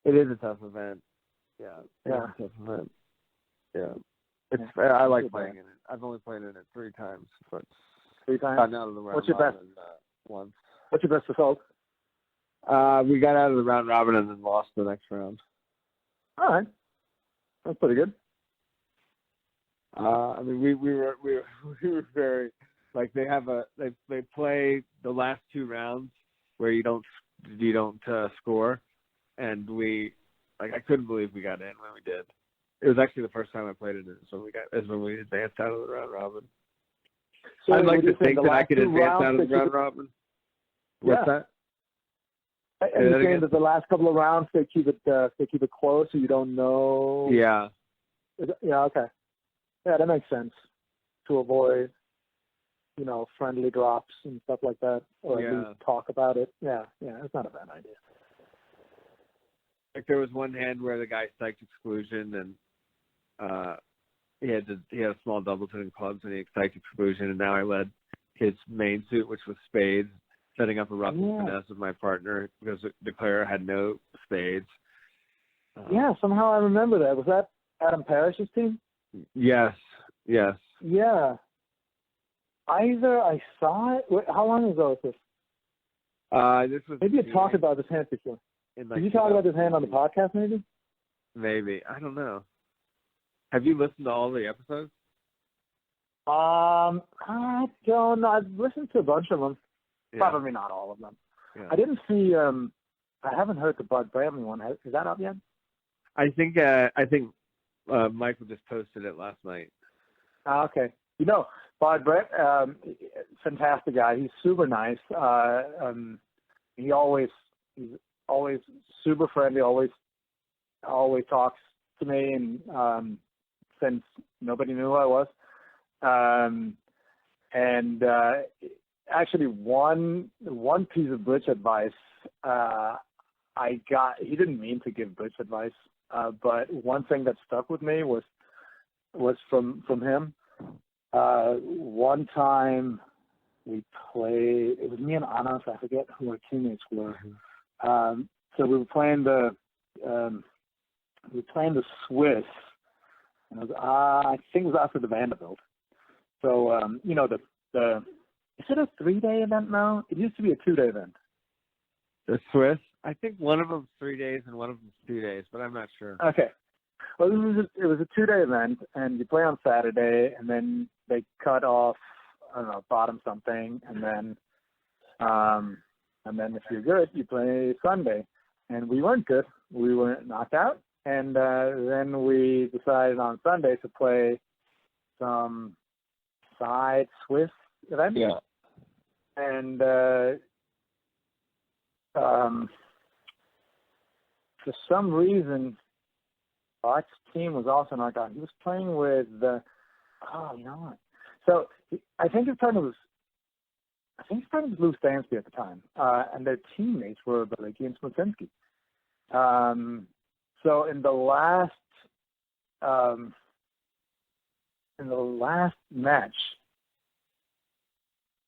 It is a tough event. Yeah. It's a tough event. Yeah. I like playing in it. I've only played in it 3 times, but 3 times. Gotten out of the round What's your best? robin once. What's your best result? We got out of the round robin and then lost the next round. All right, that's pretty good. I mean, we were very like they play the last 2 rounds where you don't score, and I couldn't believe we got in when we did. It was actually the first time I played it is when we advanced out of the round robin. So I'd like to think that I could two advance out of the rounds round robin. What's that? And you're saying that the last couple of rounds they keep it close, so you don't know. Yeah. Yeah. Okay. Yeah, that makes sense to avoid, friendly drops and stuff like that, or at least talk about it. Yeah, it's not a bad idea. Like there was one hand where the guy psyched exclusion, and he had a small doubleton in clubs, and he psyched exclusion, and now I led his main suit, which was spades, setting up a rough and finesse with my partner because the player had no spades. Somehow I remember that. Was that Adam Parrish's team? Yes. Yeah. Either I saw it. Wait, how long ago was this? This was maybe you talked about this hand before. Did you talk about this hand on the podcast? Maybe. Maybe, I don't know. Have you listened to all the episodes? I don't know. I've listened to a bunch of them. Yeah. Probably not all of them. Yeah. I didn't see. I haven't heard the Bud Bradley one. Is that up yet? I think Michael just posted it last night. Okay. Bud Brett, fantastic guy. He's super nice. He's always super friendly. Always talks to me, and since nobody knew who I was, and actually one piece of bridge advice I got. He didn't mean to give bridge advice, but one thing that stuck with me was from him. One time we played, it was me and Anas, I forget who our teammates were. So we were playing the Swiss, and I think it was after the Vanderbilt. So, is it a 3-day event now? It used to be a 2-day event. The Swiss? I think one of them's 3 days and one of them's 2 days, but I'm not sure. Okay. Well, it was a 2-day event, and you play on Saturday, and then they cut off, I don't know, bottom something, and then if you're good, you play Sunday. And we weren't good. We were knocked out, and then we decided on Sunday to play some side Swiss event. Yeah. And for some reason, Bart's team was also knocked out. He was playing with you know what? So I think his partner was I think he started with Lou Stansby at the time, and their teammates were Balecki and Smoczynski. So in the last match,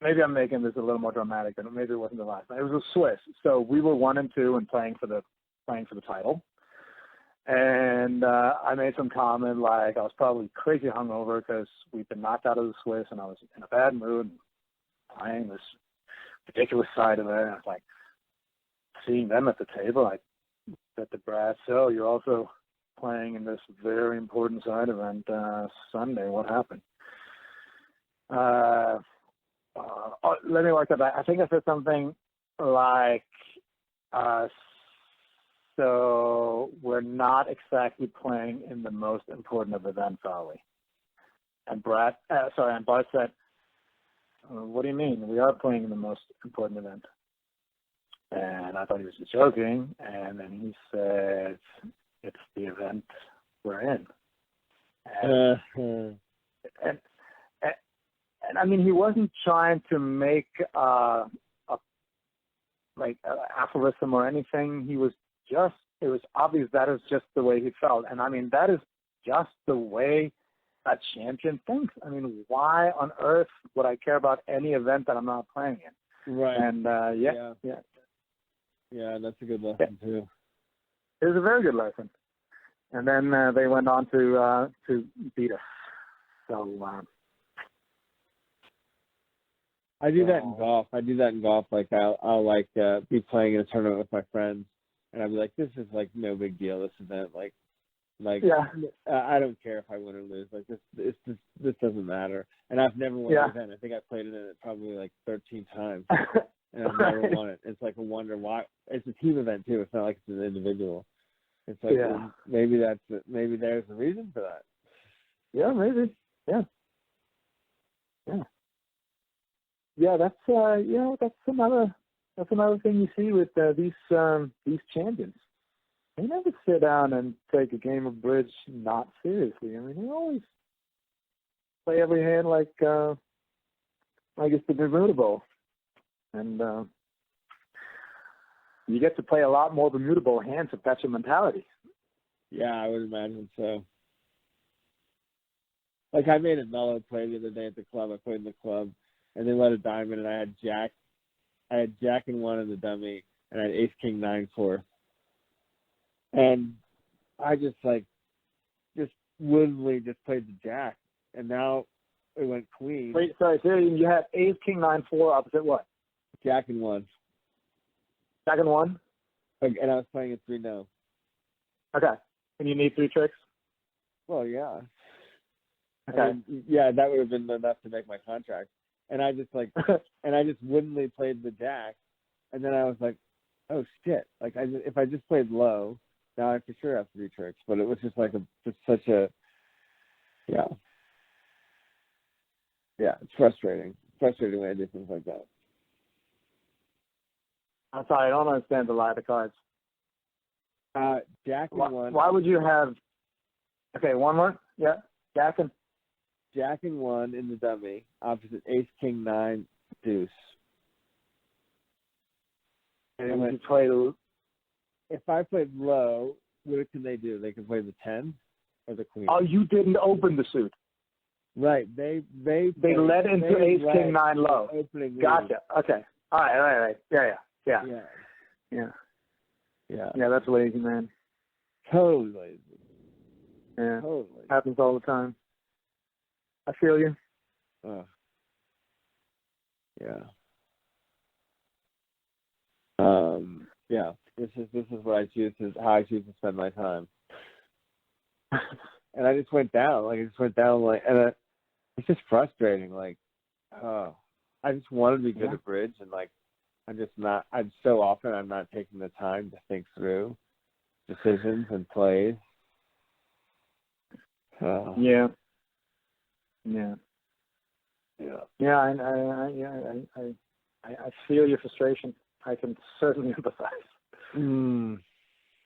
maybe I'm making this a little more dramatic than maybe it wasn't the last match. It was a Swiss, so we were 1-2 and playing for the title. And I made some comment like I was probably crazy hungover because we'd been knocked out of the Swiss, and I was in a bad mood, playing this ridiculous side of it. And I was like, seeing them at the table, I said to Brad, "So you're also playing in this very important side event Sunday. What happened?" Let me work that back. I think I said something like, so we're not exactly playing in the most important of events, are we? And Bart said, "What do you mean? We are playing in the most important event." And I thought he was just joking. And then he said, "It's the event we're in." And I mean, he wasn't trying to make an aphorism or anything. It was obvious that is just the way he felt. And I mean, that is just the way a champion thinks. I mean, why on earth would I care about any event that I'm not playing in? Right. And Yeah, that's a good lesson too. It was a very good lesson. And then they went on to beat us. So I do that in golf. Like I'll like be playing in a tournament with my friends, and I'll be like, "This is like no big deal. This event, like I don't care if I win or lose. Like this doesn't matter." And I've never won the event. I think I played in it probably like 13 times, and I've never won it. It's like a wonder why. It's a team event too. It's not like it's an individual. It's like well, maybe there's a reason for that. Yeah, maybe. Yeah. That's another thing you see with these champions. They never sit down and take a game of bridge not seriously. I mean, they always play every hand like it's the Bermuda Bowl, and you get to play a lot more Bermuda Bowl hands if that's your mentality. Yeah, I would imagine so. Like I made a mellow play the other day at the club. I played in the club, and they let a diamond, and I had Jack and 1 in the dummy, and I had Ace King 9 4. And I just woodenly just played the Jack, and now it went Queen. Wait, sorry, you had Ace King 9 4 opposite what? Jack and 1. Jack and 1. And I was playing a 3-0. Okay, and you need 3 tricks. Well, yeah. Okay. I mean, yeah, that would have been enough to make my contract. And I just woodenly played the Jack, and then I was like, oh shit! Like if I just played low, now I for sure have 3 tricks. But it was just like such a it's frustrating. Frustrating when I do things like that. I'm sorry, I don't understand the lie of the cards. Jack and 1. Why would you have? Okay, one more. Yeah, Jack and 1 in the dummy, opposite Ace King 9 deuce. And when if I played low, what can they do? They can play the 10 or the Queen. Oh, you didn't open the suit. Right. They led into Ace King 9 low. Gotcha. Okay. All right. Yeah. Yeah, that's lazy, man. Totally lazy. Yeah. Totally. Happens all the time. I feel you. Yeah. Yeah. This is what I choose how I choose to spend my time. And I just went down. And it's just frustrating. Like, I just wanted to be good at bridge, and like, I'm just not. I'm not taking the time to think through decisions and plays. Yeah. I feel your frustration. I can certainly empathize.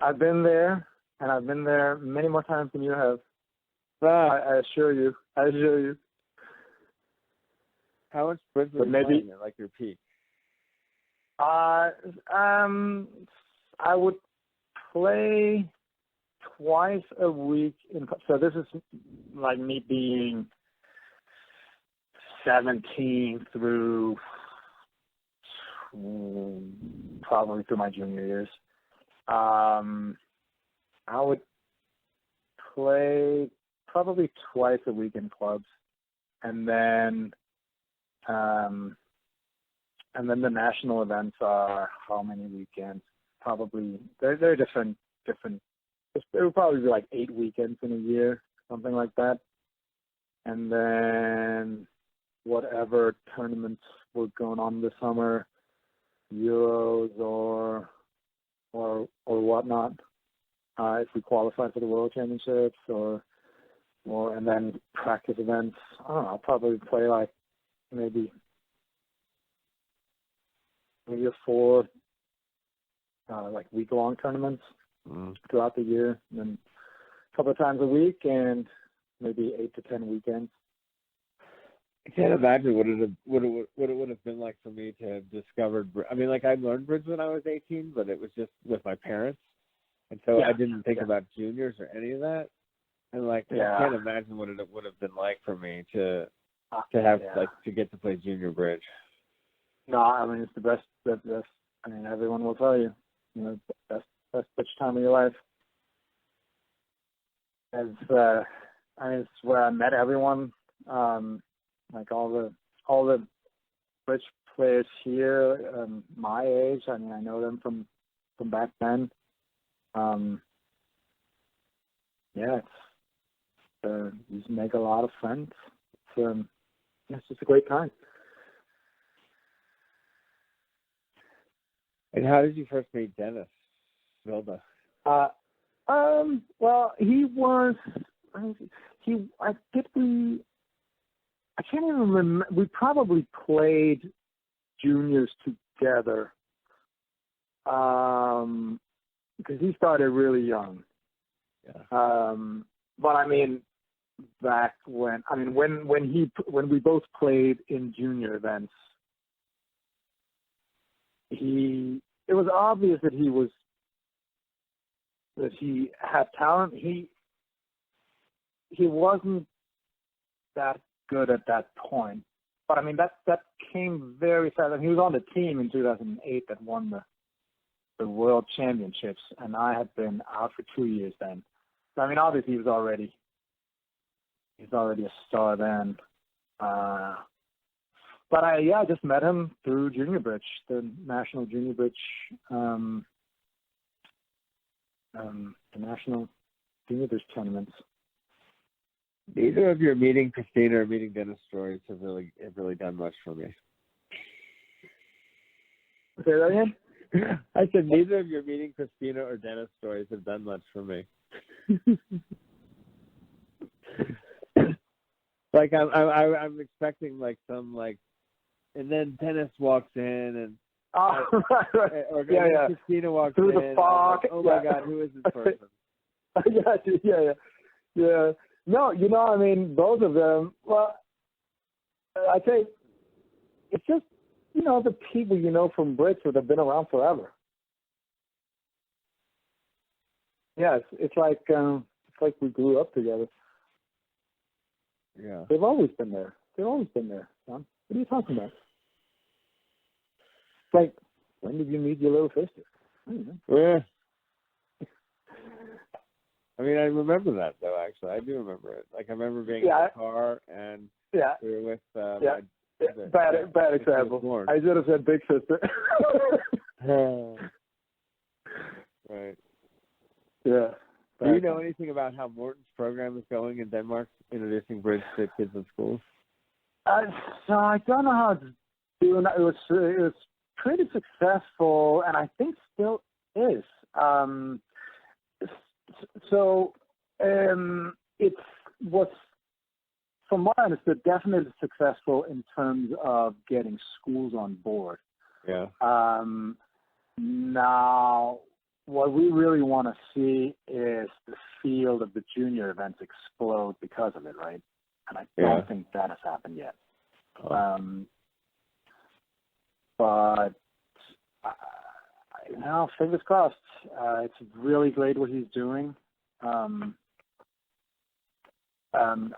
I've been there, and I've been there many more times than you have. I assure you. How much bridge were you playing at, like, your peak? I would play twice a week. So this is like me being 17 through probably through my junior years. I would play probably twice a week in clubs, and then the national events are how many weekends? Probably they're different. It would probably be like 8 weekends in a year, something like that. And then whatever tournaments were going on this summer, Euros or whatnot, if we qualify for the World Championships or and then practice events. I don't know. I'll probably play like maybe 3 or 4 like week-long tournaments throughout the year, and then a couple of times a week, and maybe 8 to 10 weekends. I can't imagine what it would have been like for me to have discovered. I mean, like, I learned bridge when I was 18, but it was just with my parents, and so I didn't think about juniors or any of that. And like, I can't imagine what it would have been like for me to have like to get to play junior bridge. No, I mean, it's the best. I mean, everyone will tell you, best bridge time of your life. It's where I met everyone. Like all the bridge players here, my age. I mean, I know them from back then. You just make a lot of friends. It's just a great time. And how did you first meet Dennis Vilda? Well, he was. I can't even remember. We probably played juniors together. Because he started really young. Yeah. But I mean, back when we both played in junior events, it was obvious that he had talent. He wasn't that good at that point, but I mean that came very fast. And he was on the team in 2008 that won the World Championships, and I had been out for 2 years then. So I mean, obviously he's already a star then. But I just met him through Junior Bridge, the National Junior Bridge, the National Junior Bridge tournaments. Neither of your meeting Christina or meeting Dennis stories have really done much for me. Say that again? I said neither of your meeting Christina or Dennis stories have done much for me. Like I'm expecting like some like, and then Dennis walks in and or Christina walks through in. The fog. Like, oh my God, who is this person? Yeah. No, I mean, both of them. Well, I think it's just the people from bridge that have been around forever. Yeah, it's like we grew up together. Yeah, they've always been there. Son. What are you talking about? It's like, when did you meet your little sister? I don't know. Yeah. I mean, I remember that though. Actually, I do remember it. Like, I remember being in the car and we were with bad example. I should have said big sister. Right. Yeah. Do you know anything about how Morten's program is going in Denmark, introducing bridge to kids in schools? So I don't know how it's doing. It was pretty successful, and I think still is. It's what's, from what I understood, definitely successful in terms of getting schools on board. Yeah. Now, what we really want to see is the field of the junior events explode because of it, right? And I don't think that has happened yet. But now, fingers crossed. It's really great what he's doing. I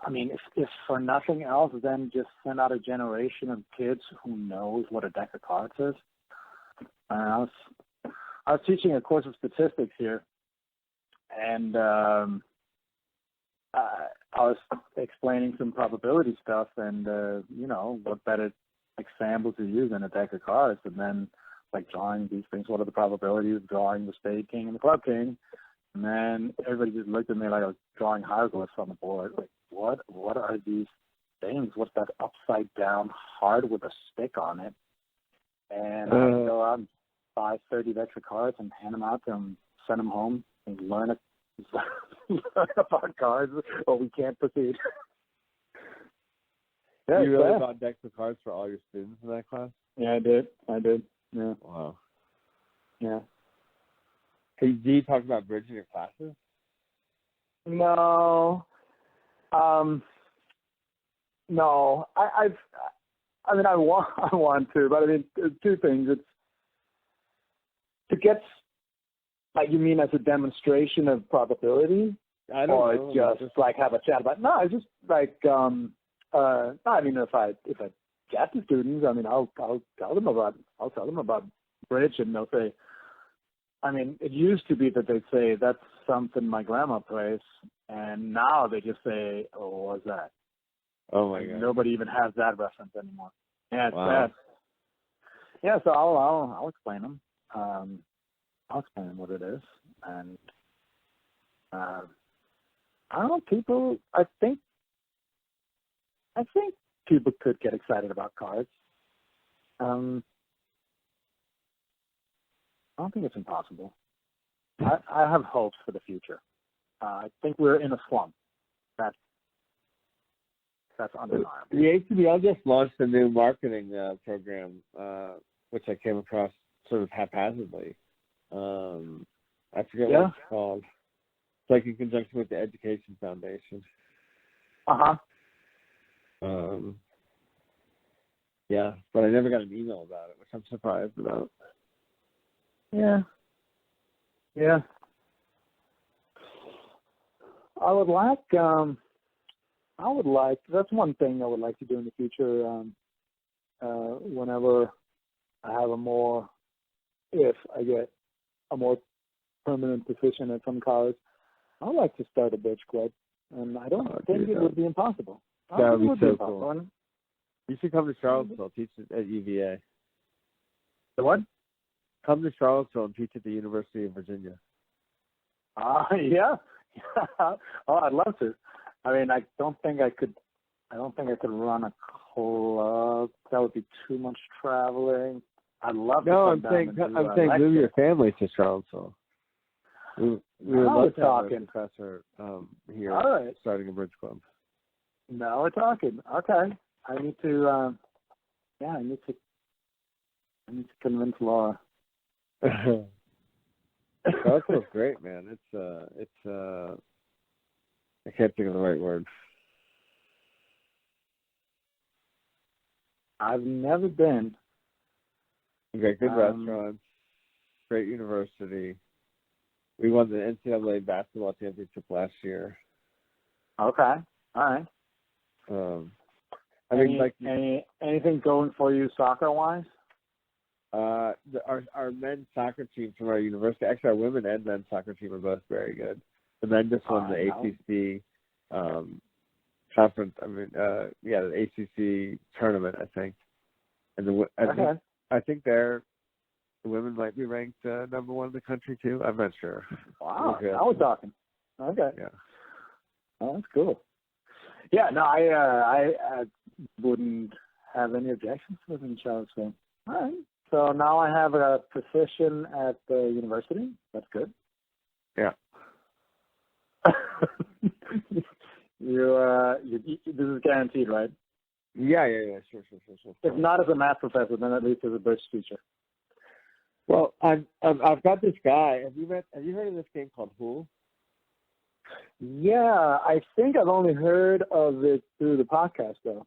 mean, if for nothing else, then just send out a generation of kids who knows what a deck of cards is. I was teaching a course of statistics here, and I was explaining some probability stuff, and what better example to use than a deck of cards, and then like drawing these things. What are the probabilities of drawing the spade king and the club king? And then everybody just looked at me like I was drawing hieroglyphs on the board. Like, what are these things? What's that upside down heart with a stick on it? And I go out and buy 30 extra cards and hand them out to them, send them home, and learn about cards, or we can't proceed. Yeah, you really bought decks of cards for all your students in that class? Yeah, I did. Yeah. Wow. Yeah. Hey, do you talk about bridge in your classes? No. No. I want to, but I mean, two things. It's to get, like, you mean as a demonstration of probability? I don't know. Or just like have a chat about? No, it's just like, no, I mean, if I get the students, I mean, I'll tell them about bridge, and they'll say, I mean, it used to be that they'd say, that's something my grandma plays, and now they just say, oh, what's that? Oh, my God. Nobody even has that reference anymore. Yeah, it's wow. bad. Yeah, so I'll explain them. I'll explain them what it is. And I don't know, people, I think people could get excited about cards. I don't think it's impossible. I have hopes for the future. I think we're in a slump. That's undeniable. The ACBL just launched a new marketing program, which I came across sort of haphazardly. I forget what it's called. It's like in conjunction with the Education Foundation. Uh-huh. Yeah, but I never got an email about it, which I'm surprised about. Yeah. I would like, that's one thing I would like to do in the future, whenever if I get a more permanent position at some college, I would like to start a bridge club, and I don't think it would be impossible. That would be so cool. You should come to Charlottesville, teach at UVA. The what? Come to Charlottesville and teach at the University of Virginia. Yeah. Oh, I'd love to. I mean, I don't think I could run a club. That would be too much traveling. I'd love to. No, I'm saying move your family to Charlottesville. We would love to have a professor here starting a bridge club. No, we're talking. Okay. I need to convince Laura. Charlottesville's great, man. It's I can't think of the right word. I've never been. We got good restaurants, great university. We won the NCAA basketball championship last year. Okay. All right. Anything going for you soccer-wise? Our men's soccer team from our university, actually our women and men's soccer team are both very good. The men just won the ACC conference. The ACC tournament, I think. And I think the women might be ranked number one in the country too. I'm not sure. Wow, now we're talking. Okay. Yeah. Oh, that's cool. Yeah, no, I wouldn't have any objections with in Charlottesville. All right. So now I have a position at the university. That's good. Yeah. This is guaranteed, right? Yeah. Sure. If not as a math professor, then at least as a British teacher. Well, I've got this guy. Have you heard of this game called Pool? Yeah, I think I've only heard of it through the podcast, though.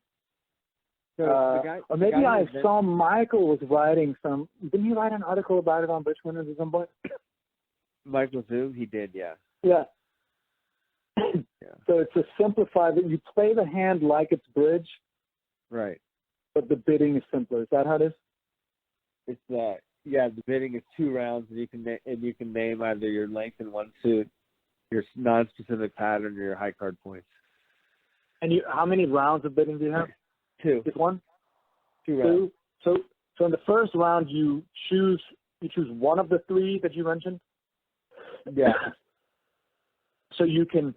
So the guy, or maybe I that- saw Michael was writing some. Didn't he write an article about it on Bridge Winners at some point? Michael Zoom, he did, yeah. Yeah. Yeah. So it's a simplified. You play the hand like it's bridge, Right. but the bidding is simpler. Is that how it is? It's the bidding is 2 rounds, and you can name either your length in one suit, your non-specific pattern, or your high card points. And how many rounds of bidding do you have? 2. Just one? 2 rounds. So in the first round, you choose one of the 3 that you mentioned. Yeah. So you can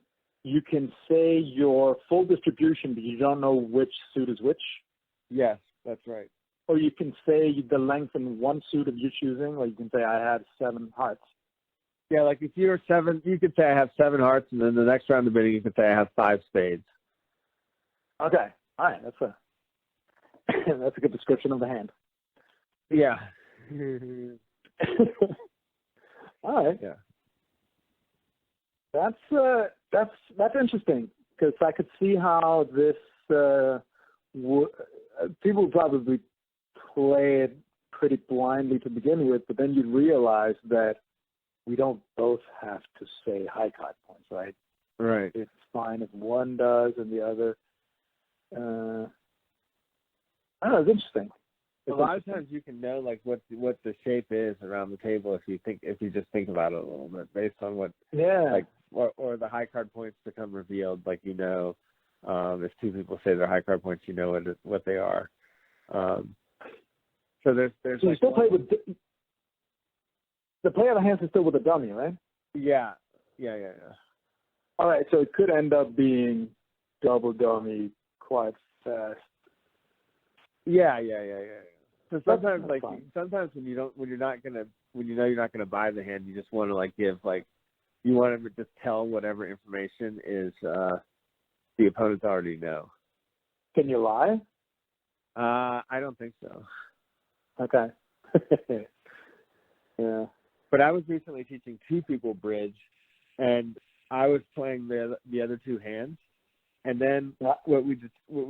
say your full distribution, but you don't know which suit is which. Yes, that's right. Or you can say the length in one suit of you choosing, or you can say I had 7 hearts. Yeah, like if you're 7, you could say I have 7 hearts, and then the next round of bidding, you could say I have 5 spades. Okay, all right, that's a good description of the hand. Yeah. All right. Yeah. That's interesting, because I could see how this people would probably play it pretty blindly to begin with, but then you'd realize that we don't both have to say high card points, right? Right. It's fine if one does and the other. I don't know. It's interesting. A lot of times you can know like what the shape is around the table if you just think about it a little bit based on what like or the high card points become revealed, like if 2 people say their high card points, you know what they are. So there's so you still play with the play of the hands is still with a dummy, right? Yeah. All right, so it could end up being double dummy quite fast. Yeah. So sometimes sometimes when you're not gonna buy the hand, you just want to like give like you want to just tell whatever information is the opponents already know. Can you lie? I don't think so. Okay. Yeah. But I was recently teaching 2 people bridge, and I was playing the other 2 hands, and then what we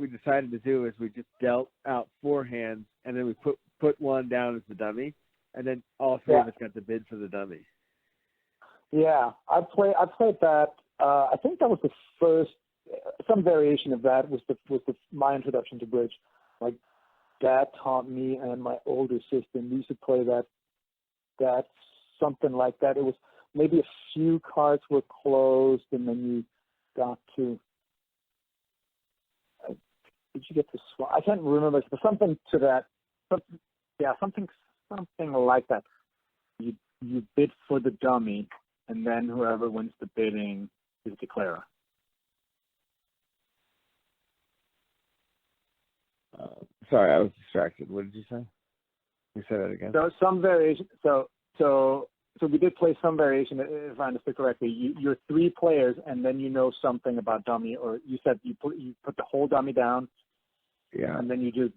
decided to do is we just dealt out 4 hands, and then we put one down as the dummy, and then all 3 of us got to bid for the dummy. Yeah, I played that. I think that was the first. Some variation of that was my introduction to bridge. Like Dad taught me and my older sister. And we used to play that something like that. It was maybe a few cards were closed, and then you got to. Did you get to swap? I can't remember, but something to that. Something like that. You bid for the dummy, and then whoever wins the bidding is declarer. Sorry, I was distracted. What did you say? You say that again. So some variation. So we did play some variation, if I understood correctly. You're 3 players, and then you know something about dummy, or you said you put the whole dummy down. Yeah. And then you just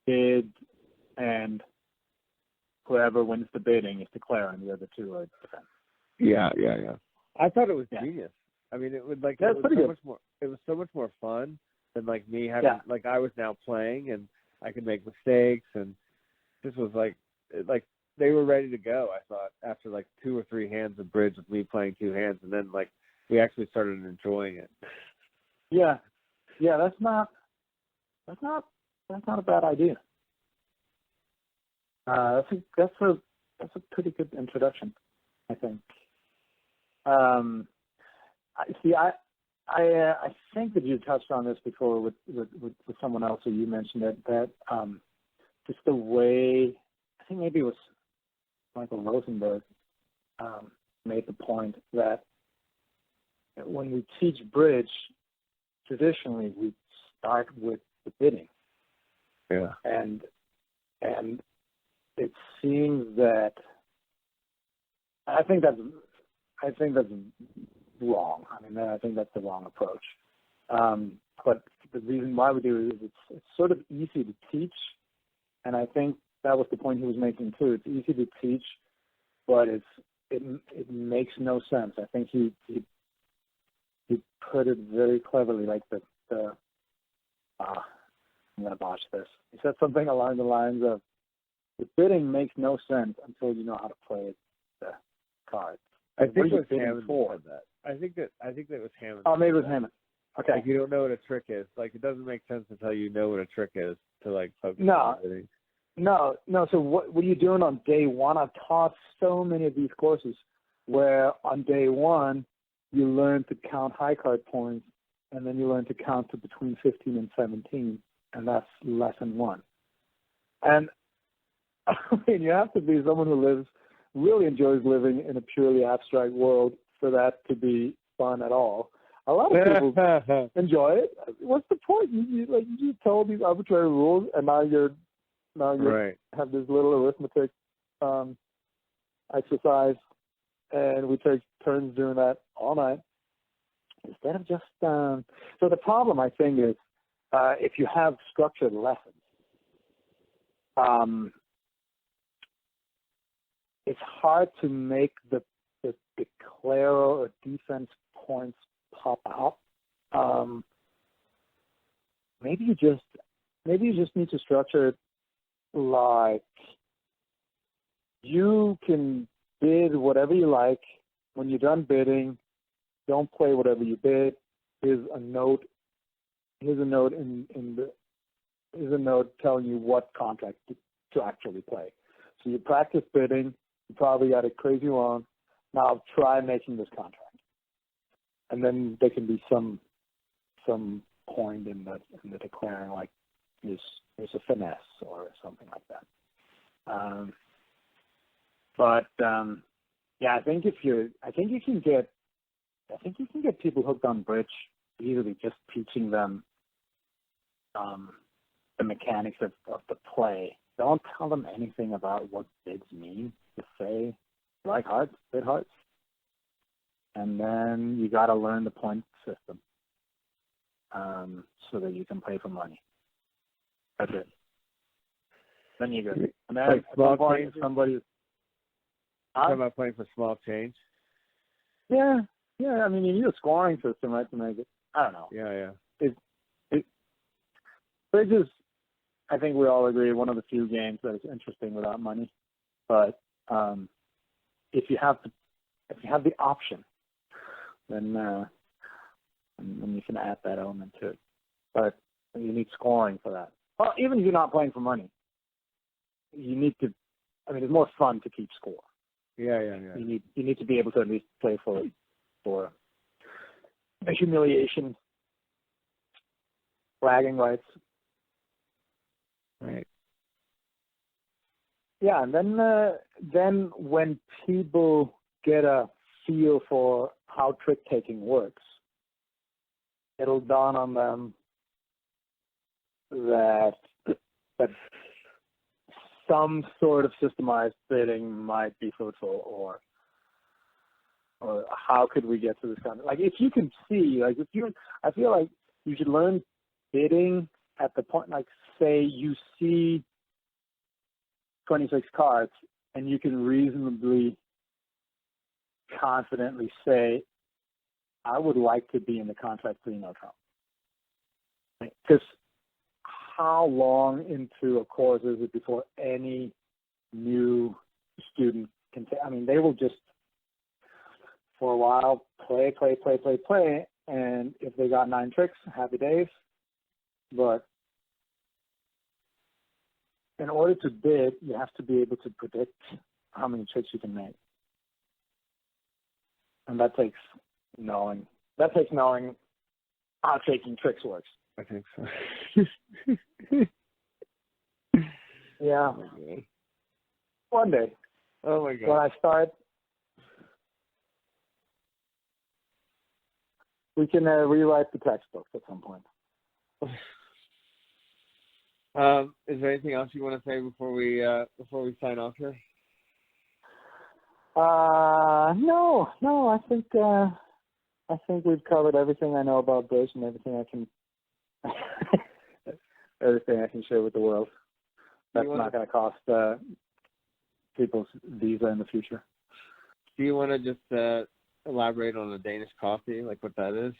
bid, and whoever wins the bidding is declarer, and the other 2 are defense. Yeah. I thought it was genius. I mean, it was so much more fun than like me having like I was now playing and I could make mistakes, and this was like they were ready to go. I thought after like 2 or 3 hands of bridge with me playing 2 hands, and then like we actually started enjoying it. Yeah, that's not a bad idea. That's a pretty good introduction, I think. I think that you touched on this before with someone else, or you mentioned it, that just the way, I think maybe it was Michael Rosenberg made the point that when we teach bridge, traditionally we start with the bidding. Yeah. And it seems that I think that's wrong. I mean, I think that's the wrong approach. But the reason why we do it is it's sort of easy to teach, and I think that was the point he was making too. It's easy to teach, but it makes no sense. I think he put it very cleverly, like the I'm going to botch this. He said something along the lines of, the bidding makes no sense until you know how to play the cards. I What think are it you was bidding Hammond for? who said that. I think that was Hammond. Oh, maybe it was Hammond. Okay. Like, you don't know what a trick is. Like, it doesn't make sense until you know what a trick is to, like, focus No. on bidding. No. So what are you doing on day one? I've taught so many of these courses where on day one you learn to count high card points, and then you learn to count to between 15 and 17, and that's lesson one. And I mean, you have to be someone who really enjoys living in a purely abstract world for that to be fun at all. A lot of people enjoy it. What's the point? You told these arbitrary rules, and now you Right. have this little arithmetic exercise, and we take turns doing that all night instead of just. So the problem, I think, is if you have structured lessons, it's hard to make the declaro or defense points pop out. Maybe you just need to structure it like you can bid whatever you like. When you're done bidding, don't play whatever you bid. Here's a note telling you what contract to actually play. So you practice bidding. You probably got it crazy wrong. Now try making this contract, and then there can be some point in the declaring, like there's a finesse or something like that. Yeah, I think you can get people hooked on bridge easily just teaching them the mechanics of the play. Don't tell them anything about what bids mean. Just say, like hearts, bid hearts. And then you got to learn the point system so that you can play for money. That's it. Then you're good. And then like at some point, somebody... Talking about playing for small change? Yeah. I mean, you need a scoring system, right, to make it. I don't know. Yeah. Bridge is, I think we all agree, one of the few games that is interesting without money. But if you have the option, then you can add that element to it. But you need scoring for that. Well, even if you're not playing for money, you need to. I mean, it's more fun to keep score. Yeah. You need to be able to at least play for the humiliation, bragging rights. Right. Yeah, and then when people get a feel for how trick taking works, it'll dawn on them that some sort of systemized bidding might be fruitful, or how could we get to this kind of, like, if you can see, like, I feel like you should learn bidding at the point, like, say you see 26 cards and you can reasonably confidently say, I would like to be in the contract 3-no trump. Because how long into a course is it before any new student can say, I mean, they will just, for a while, play, and if they got 9 tricks, happy days. But in order to bid, you have to be able to predict how many tricks you can make. And that takes knowing how taking tricks works. I think so. Yeah. Oh my God. One day. Oh my God. When I start, we can rewrite the textbooks at some point. Is there anything else you want to say before we sign off here? No. I think we've covered everything I know about bridge and everything I can share with the world. That's not going to cost people's visa in the future. Do you want to just elaborate on the Danish coffee, like what that is?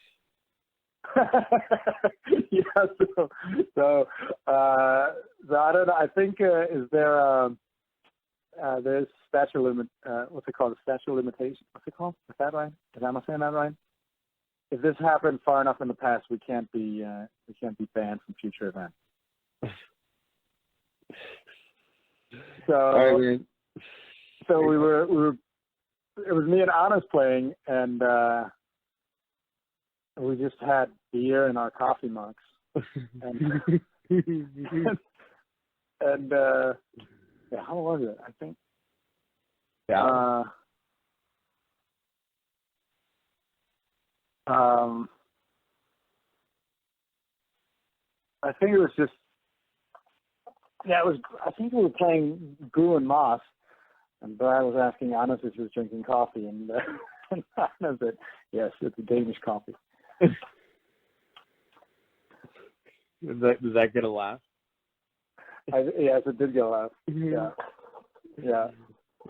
Yeah. So I don't know. I think is there there's statute limit. What's it called? The statute of limitation. What's it called? Is that right? Am I saying that right? If this happened far enough in the past, we can't be banned from future events. So, so we were. It was me and Anna's playing, and we just had beer in our coffee mugs, and and yeah, how was it? I think. Yeah. I think it was just. Yeah, it was. I think we were playing Goo and Moss, and Brad was asking Anna if she was drinking coffee, and Anna said, "Yes, it's a Danish coffee." Does that get a laugh? Yes, it did get a laugh. Yeah, yeah.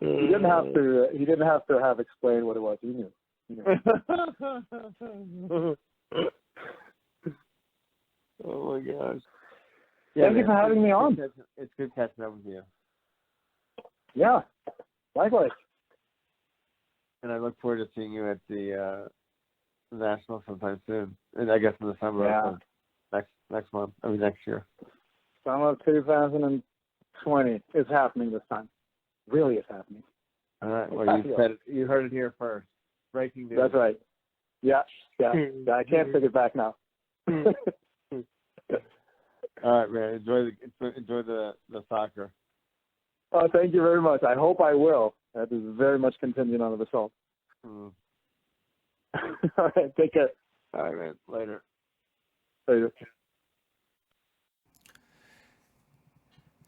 He didn't have to. He didn't have to have explained what it was. He knew. Oh my gosh. Thank you for having me on. It's good catching up with you. Yeah, likewise. And I look forward to seeing you at the National sometime soon. And I guess in the summer of next month. I mean next year. Summer of 2020 is happening this time. Really is happening. All right. Well, you said it. You heard it here first. Breaking news. That's right. Yeah. I can't take it back now. All right, man. Enjoy the soccer. Oh, thank you very much. I hope I will. That is very much contingent on the result. Mm. All right. Take care. All right, man. Later.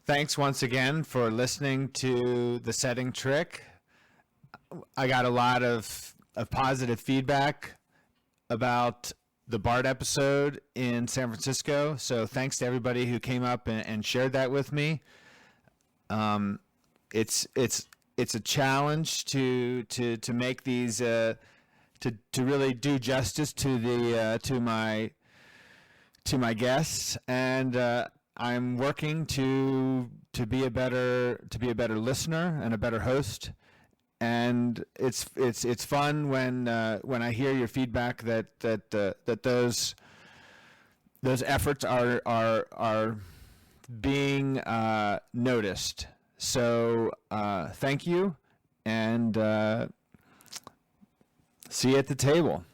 Thanks once again for listening to The Setting Trick. I got a lot of positive feedback about the BART episode in San Francisco. So thanks to everybody who came up and shared that with me. It's a challenge to make these to really do justice to the to my guests, and I'm working to be a better listener and a better host. And it's fun when I hear your feedback that those efforts are being noticed. So thank you, and see you at the table.